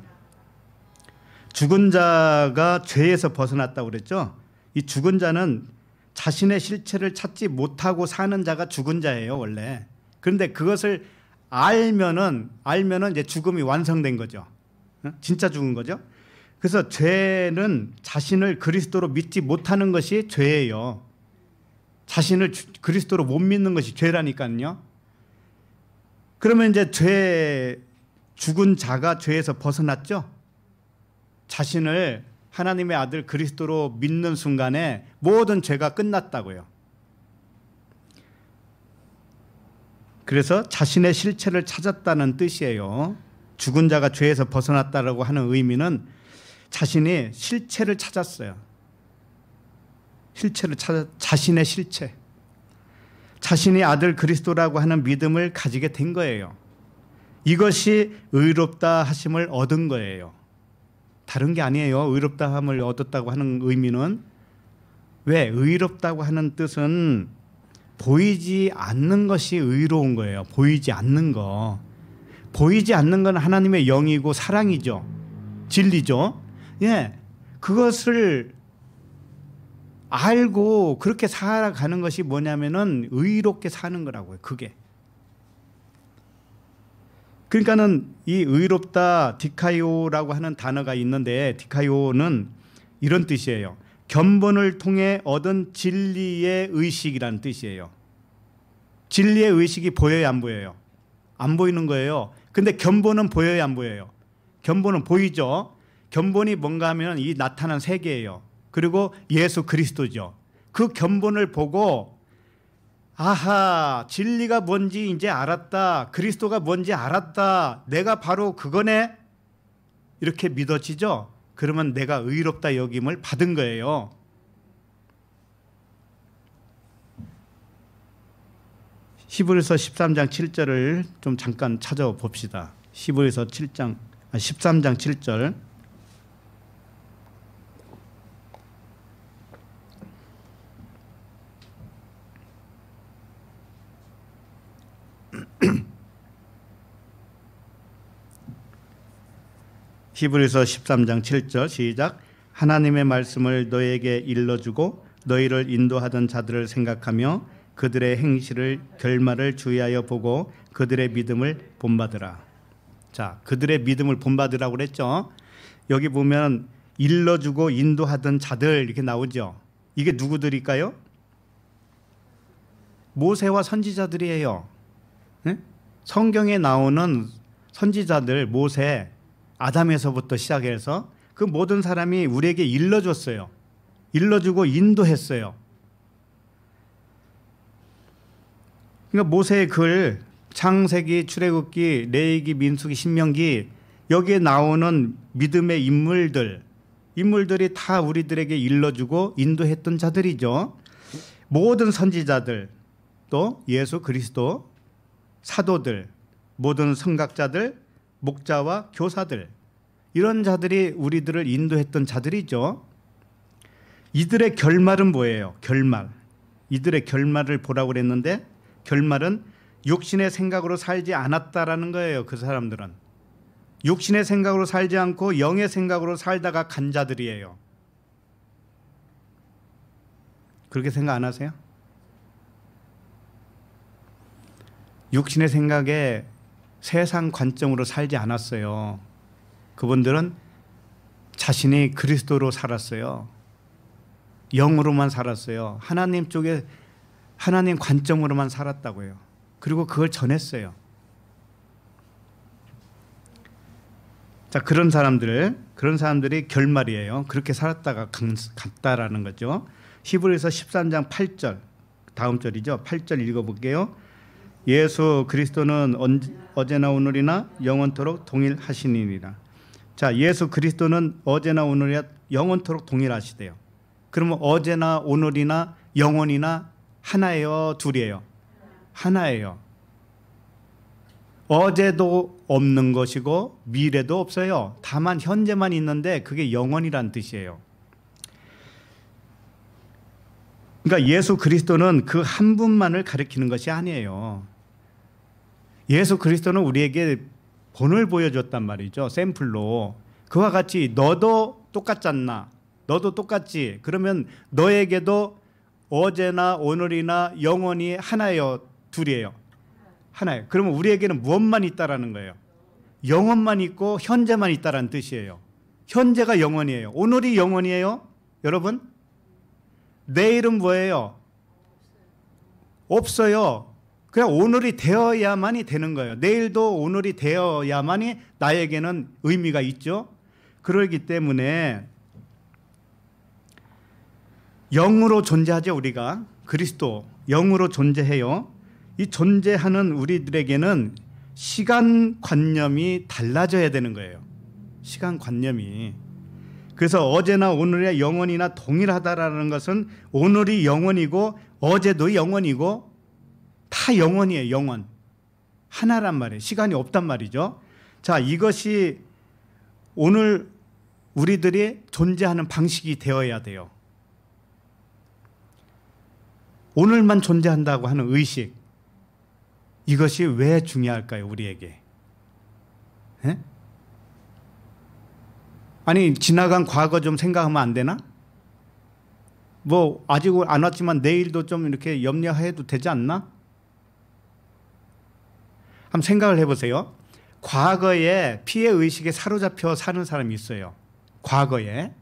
죽은 자가 죄에서 벗어났다고 그랬죠. 이 죽은 자는 자신의 실체를 찾지 못하고 사는 자가 죽은 자예요, 원래. 그런데 그것을 알면은 이제 죽음이 완성된 거죠. 진짜 죽은 거죠. 그래서 죄는 자신을 그리스도로 믿지 못하는 것이 죄예요. 자신을 그리스도로 못 믿는 것이 죄라니까요. 그러면 이제 죽은 자가 죄에서 벗어났죠. 자신을 하나님의 아들 그리스도로 믿는 순간에 모든 죄가 끝났다고요. 그래서 자신의 실체를 찾았다는 뜻이에요. 죽은 자가 죄에서 벗어났다라고 하는 의미는 자신이 실체를 찾았어요. 자신의 실체. 자신이 아들 그리스도라고 하는 믿음을 가지게 된 거예요. 이것이 의롭다 하심을 얻은 거예요. 다른 게 아니에요. 의롭다 함을 얻었다고 하는 의미는. 왜? 의롭다고 하는 뜻은 보이지 않는 것이 의로운 거예요. 보이지 않는 거. 보이지 않는 건 하나님의 영이고 사랑이죠. 진리죠. 예, 그것을 알고 그렇게 살아가는 것이 뭐냐면은 의롭게 사는 거라고요. 그게. 그러니까는 이 의롭다 디카이오라고 하는 단어가 있는데, 디카이오는 이런 뜻이에요. 견본을 통해 얻은 진리의 의식이라는 뜻이에요. 진리의 의식이 보여요, 안 보여요? 안 보이는 거예요. 근데 견본은 보여요, 안 보여요? 견본은 보이죠. 견본이 뭔가 하면 이 나타난 세계예요. 그리고 예수 그리스도죠. 그 견본을 보고 아하, 진리가 뭔지 이제 알았다. 그리스도가 뭔지 알았다. 내가 바로 그거네. 이렇게 믿어지죠. 그러면 내가 의롭다 여김을 받은 거예요. 히브리서 13장 7절을 좀 잠깐 찾아봅시다. 히브리서 13장 7절. 히브리서 13장 7절 시작. 하나님의 말씀을 너에게 일러주고 너희를 인도하던 자들을 생각하며 그들의 행실을 결말을 주의하여 보고 그들의 믿음을 본받으라. 자, 그들의 믿음을 본받으라고 그랬죠. 여기 보면 일러주고 인도하던 자들 이렇게 나오죠. 이게 누구들일까요? 모세와 선지자들이에요. 네? 성경에 나오는 선지자들, 모세, 아담에서부터 시작해서 그 모든 사람이 우리에게 일러줬어요. 일러주고 인도했어요. 그러니까 모세의 글, 창세기, 출애굽기, 레위기, 민수기, 신명기, 여기에 나오는 믿음의 인물들이 다 우리들에게 일러주고 인도했던 자들이죠. 모든 선지자들, 또 예수 그리스도, 사도들, 모든 성각자들, 목자와 교사들, 이런 자들이 우리들을 인도했던 자들이죠. 이들의 결말은 뭐예요? 결말. 이들의 결말을 보라고 그랬는데, 결말은 육신의 생각으로 살지 않았다라는 거예요. 그 사람들은 육신의 생각으로 살지 않고 영의 생각으로 살다가 간 자들이에요. 그렇게 생각 안 하세요? 육신의 생각에 세상 관점으로 살지 않았어요. 그분들은 자신이 그리스도로 살았어요. 영으로만 살았어요. 하나님 쪽에, 하나님 관점으로만 살았다고요. 그리고 그걸 전했어요. 자, 그런 사람들이 결말이에요. 그렇게 살았다가 갔다라는 거죠. 히브리서 13장 8절, 다음 절이죠. 8절 읽어볼게요. 예수 그리스도는 어제나 오늘이나 영원토록 동일하시니라. 자, 예수 그리스도는 어제나 오늘이나 영원토록 동일하시대요. 그러면 어제나 오늘이나 영원이나 하나예요, 둘이에요? 하나예요. 어제도 없는 것이고 미래도 없어요. 다만 현재만 있는데 그게 영원이란 뜻이에요. 그러니까 예수 그리스도는 그 한 분만을 가리키는 것이 아니에요. 예수 그리스도는 우리에게 본을 보여줬단 말이죠. 샘플로. 그와 같이 너도 똑같잖나, 너도 똑같지. 그러면 너에게도 어제나 오늘이나 영원히 하나예요, 둘이에요? 하나예요. 그러면 우리에게는 무엇만 있다라는 거예요? 영원만 있고 현재만 있다라는 뜻이에요. 현재가 영원이에요. 오늘이 영원이에요? 여러분? 내일은 뭐예요? 없어요. 그냥 오늘이 되어야만이 되는 거예요. 내일도 오늘이 되어야만이 나에게는 의미가 있죠. 그러기 때문에 영으로 존재하죠. 우리가 그리스도 영으로 존재해요. 이 존재하는 우리들에게는 시간관념이 달라져야 되는 거예요. 시간관념이. 그래서 어제나 오늘의 영원이나 동일하다라는 것은 오늘이 영원이고 어제도 영원이고 다 영원이에요. 영원. 하나란 말이에요. 시간이 없단 말이죠. 자, 이것이 오늘 우리들이 존재하는 방식이 되어야 돼요. 오늘만 존재한다고 하는 의식, 이것이 왜 중요할까요? 우리에게. 에? 아니, 지나간 과거 좀 생각하면 안 되나? 뭐 아직 안 왔지만 내일도 좀 이렇게 염려해도 되지 않나? 한번 생각을 해보세요. 과거에 피해의식에 사로잡혀 사는 사람이 있어요. 과거에.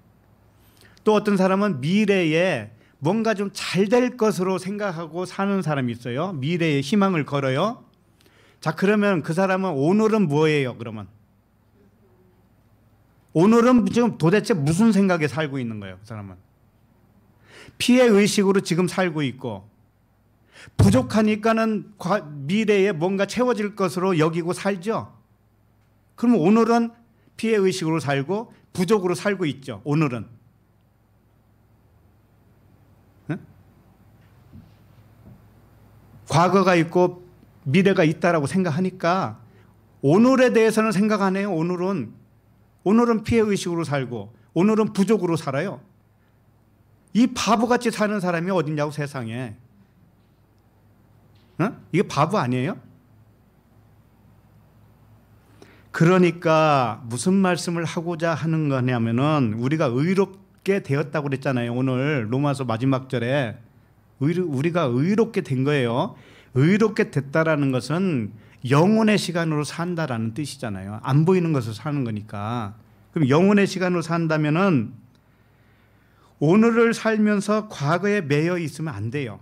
또 어떤 사람은 미래에 뭔가 좀 잘 될 것으로 생각하고 사는 사람이 있어요. 미래에 희망을 걸어요. 자, 그러면 그 사람은 오늘은 뭐예요, 그러면? 오늘은 지금 도대체 무슨 생각에 살고 있는 거예요, 그 사람은? 피해의식으로 지금 살고 있고, 부족하니까는 미래에 뭔가 채워질 것으로 여기고 살죠. 그러면 오늘은 피해의식으로 살고 부족으로 살고 있죠. 오늘은. 네? 과거가 있고 미래가 있다라고 생각하니까 오늘에 대해서는 생각 안 해요. 오늘은 피해의식으로 살고 오늘은 부족으로 살아요. 이 바보같이 사는 사람이 어딨냐고, 세상에. 이게 바보 아니에요? 그러니까 무슨 말씀을 하고자 하는 거냐면은, 우리가 의롭게 되었다고 그랬잖아요. 오늘 로마서 마지막 절에 우리가 의롭게 된 거예요. 의롭게 됐다라는 것은 영혼의 시간으로 산다라는 뜻이잖아요. 안 보이는 것을 사는 거니까. 그럼 영혼의 시간으로 산다면은 오늘을 살면서 과거에 매여 있으면 안 돼요.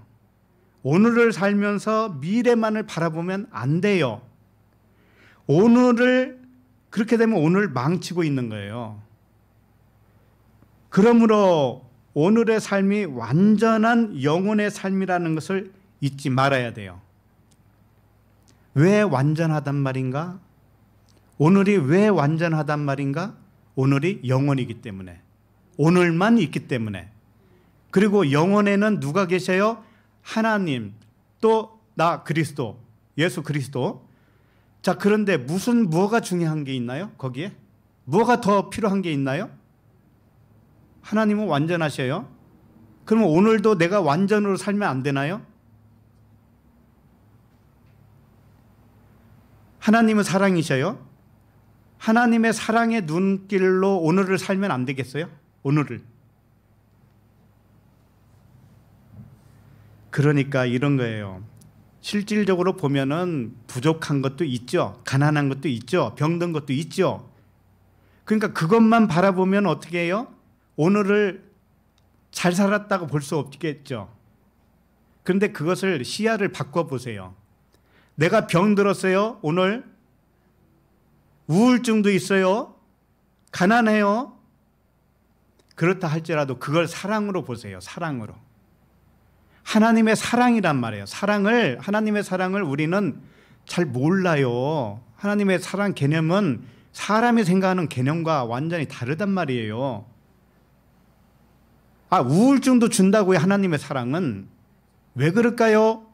오늘을 살면서 미래만을 바라보면 안 돼요. 오늘을 그렇게 되면 오늘 망치고 있는 거예요. 그러므로 오늘의 삶이 완전한 영혼의 삶이라는 것을 잊지 말아야 돼요. 왜 완전하단 말인가? 오늘이 왜 완전하단 말인가? 오늘이 영혼이기 때문에. 오늘만 있기 때문에. 그리고 영혼에는 누가 계셔요? 하나님, 또 나 그리스도, 예수 그리스도. 자, 그런데 뭐가 중요한 게 있나요? 거기에? 뭐가 더 필요한 게 있나요? 하나님은 완전하셔요. 그러면 오늘도 내가 완전으로 살면 안 되나요? 하나님은 사랑이셔요. 하나님의 사랑의 눈길로 오늘을 살면 안 되겠어요? 오늘을. 그러니까 이런 거예요. 실질적으로 보면은 부족한 것도 있죠. 가난한 것도 있죠. 병든 것도 있죠. 그러니까 그것만 바라보면 어떻게 해요? 오늘을 잘 살았다고 볼 수 없겠죠. 그런데 그것을 시야를 바꿔보세요. 내가 병들었어요. 오늘 우울증도 있어요. 가난해요. 그렇다 할지라도 그걸 사랑으로 보세요. 사랑으로. 하나님의 사랑이란 말이에요. 하나님의 사랑을 우리는 잘 몰라요. 하나님의 사랑 개념은 사람이 생각하는 개념과 완전히 다르단 말이에요. 우울증도 준다고요, 하나님의 사랑은. 왜 그럴까요?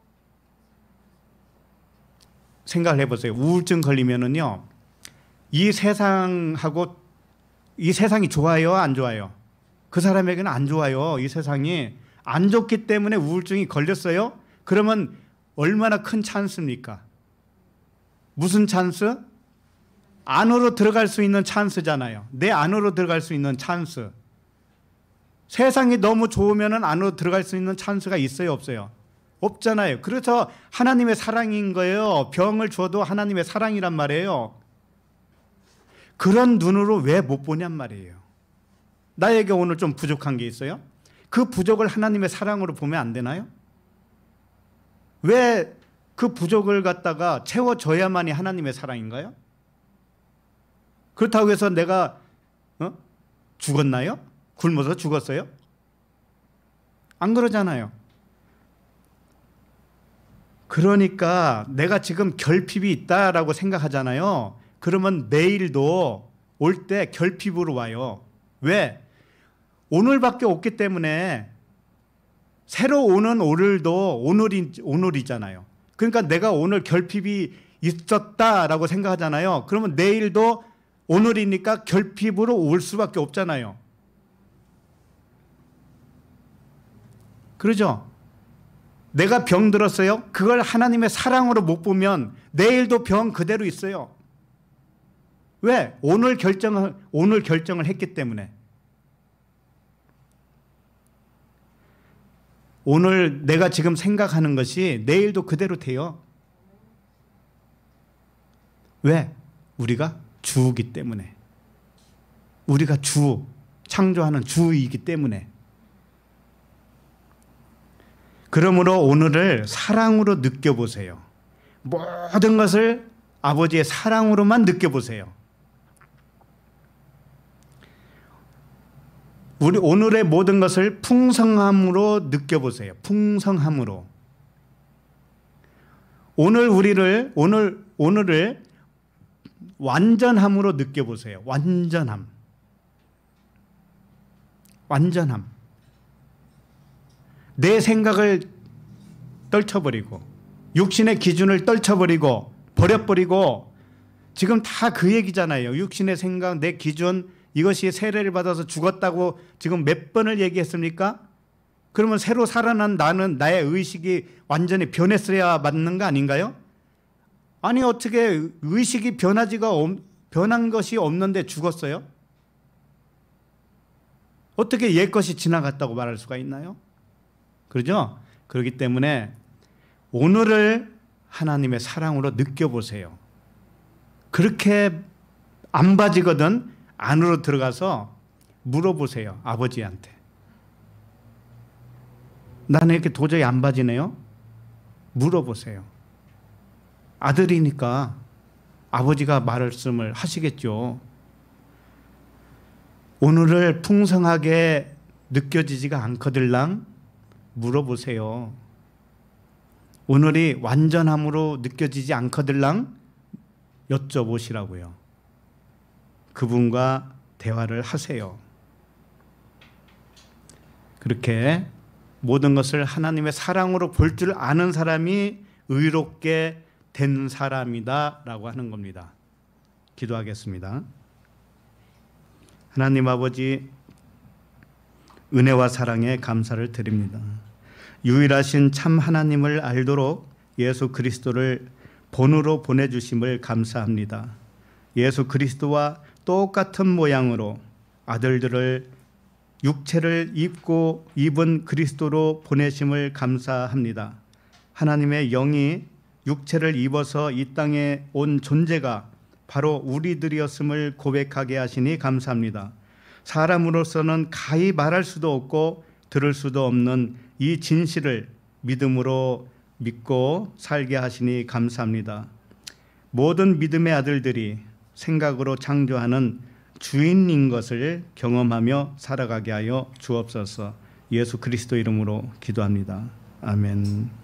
생각을 해보세요. 우울증 걸리면은요, 이 세상이 좋아요, 안 좋아요? 그 사람에게는 안 좋아요. 이 세상이 안 좋기 때문에 우울증이 걸렸어요. 그러면 얼마나 큰 찬스입니까? 무슨 찬스? 안으로 들어갈 수 있는 찬스잖아요. 내 안으로 들어갈 수 있는 찬스. 세상이 너무 좋으면 안으로 들어갈 수 있는 찬스가 있어요, 없어요? 없잖아요. 그래서 하나님의 사랑인 거예요. 병을 줘도 하나님의 사랑이란 말이에요. 그런 눈으로 왜 못 보냔 말이에요. 나에게 오늘 좀 부족한 게 있어요? 그 부족을 하나님의 사랑으로 보면 안 되나요? 왜 그 부족을 갖다가 채워줘야만이 하나님의 사랑인가요? 그렇다고 해서 내가 죽었나요? 굶어서 죽었어요? 안 그러잖아요. 그러니까 내가 지금 결핍이 있다라고 생각하잖아요. 그러면 내일도 올 때 결핍으로 와요. 왜? 오늘밖에 없기 때문에 새로 오는 오늘도 오늘이잖아요. 그러니까 내가 오늘 결핍이 있었다라고 생각하잖아요. 그러면 내일도 오늘이니까 결핍으로 올 수밖에 없잖아요. 그러죠? 내가 병들었어요. 그걸 하나님의 사랑으로 못 보면 내일도 병 그대로 있어요. 왜? 오늘 결정을 했기 때문에. 오늘 내가 지금 생각하는 것이 내일도 그대로 돼요. 왜? 우리가 주이기 때문에, 우리가 주, 창조하는 주이기 때문에. 그러므로 오늘을 사랑으로 느껴보세요. 모든 것을 아버지의 사랑으로만 느껴보세요. 우리 오늘의 모든 것을 풍성함으로 느껴보세요. 풍성함으로. 오늘을 완전함으로 느껴보세요. 완전함. 내 생각을 떨쳐버리고, 육신의 기준을 떨쳐버리고, 버려버리고, 지금 다 그 얘기잖아요. 육신의 생각, 내 기준, 이것이 세례를 받아서 죽었다고 지금 몇 번을 얘기했습니까? 그러면 새로 살아난 나는, 나의 의식이 완전히 변했어야 맞는 거 아닌가요? 아니, 어떻게 의식이 변한 것이 없는데 죽었어요? 어떻게 옛 것이 지나갔다고 말할 수가 있나요? 그러죠? 그렇기 때문에 오늘을 하나님의 사랑으로 느껴보세요. 그렇게 안 봐지거든 안으로 들어가서 물어보세요. 아버지한테. 나는 이렇게 도저히 안 봐지네요. 물어보세요. 아들이니까 아버지가 말씀을 하시겠죠. 오늘을 풍성하게 느껴지지가 않거들랑 물어보세요. 오늘이 완전함으로 느껴지지 않거들랑 여쭤보시라고요. 그분과 대화를 하세요. 그렇게 모든 것을 하나님의 사랑으로 볼 줄 아는 사람이 의롭게 된 사람이다 라고 하는 겁니다. 기도하겠습니다. 하나님 아버지, 은혜와 사랑에 감사를 드립니다. 유일하신 참 하나님을 알도록 예수 그리스도를 본으로 보내주심을 감사합니다. 예수 그리스도와 똑같은 모양으로 아들들을 육체를 입은 그리스도로 보내심을 감사합니다. 하나님의 영이 육체를 입어서 이 땅에 온 존재가 바로 우리들이었음을 고백하게 하시니 감사합니다. 사람으로서는 가히 말할 수도 없고 들을 수도 없는 이 진실을 믿음으로 믿고 살게 하시니 감사합니다. 모든 믿음의 아들들이 생각으로 창조하는 주인인 것을 경험하며 살아가게 하여 주옵소서. 예수 그리스도 이름으로 기도합니다. 아멘.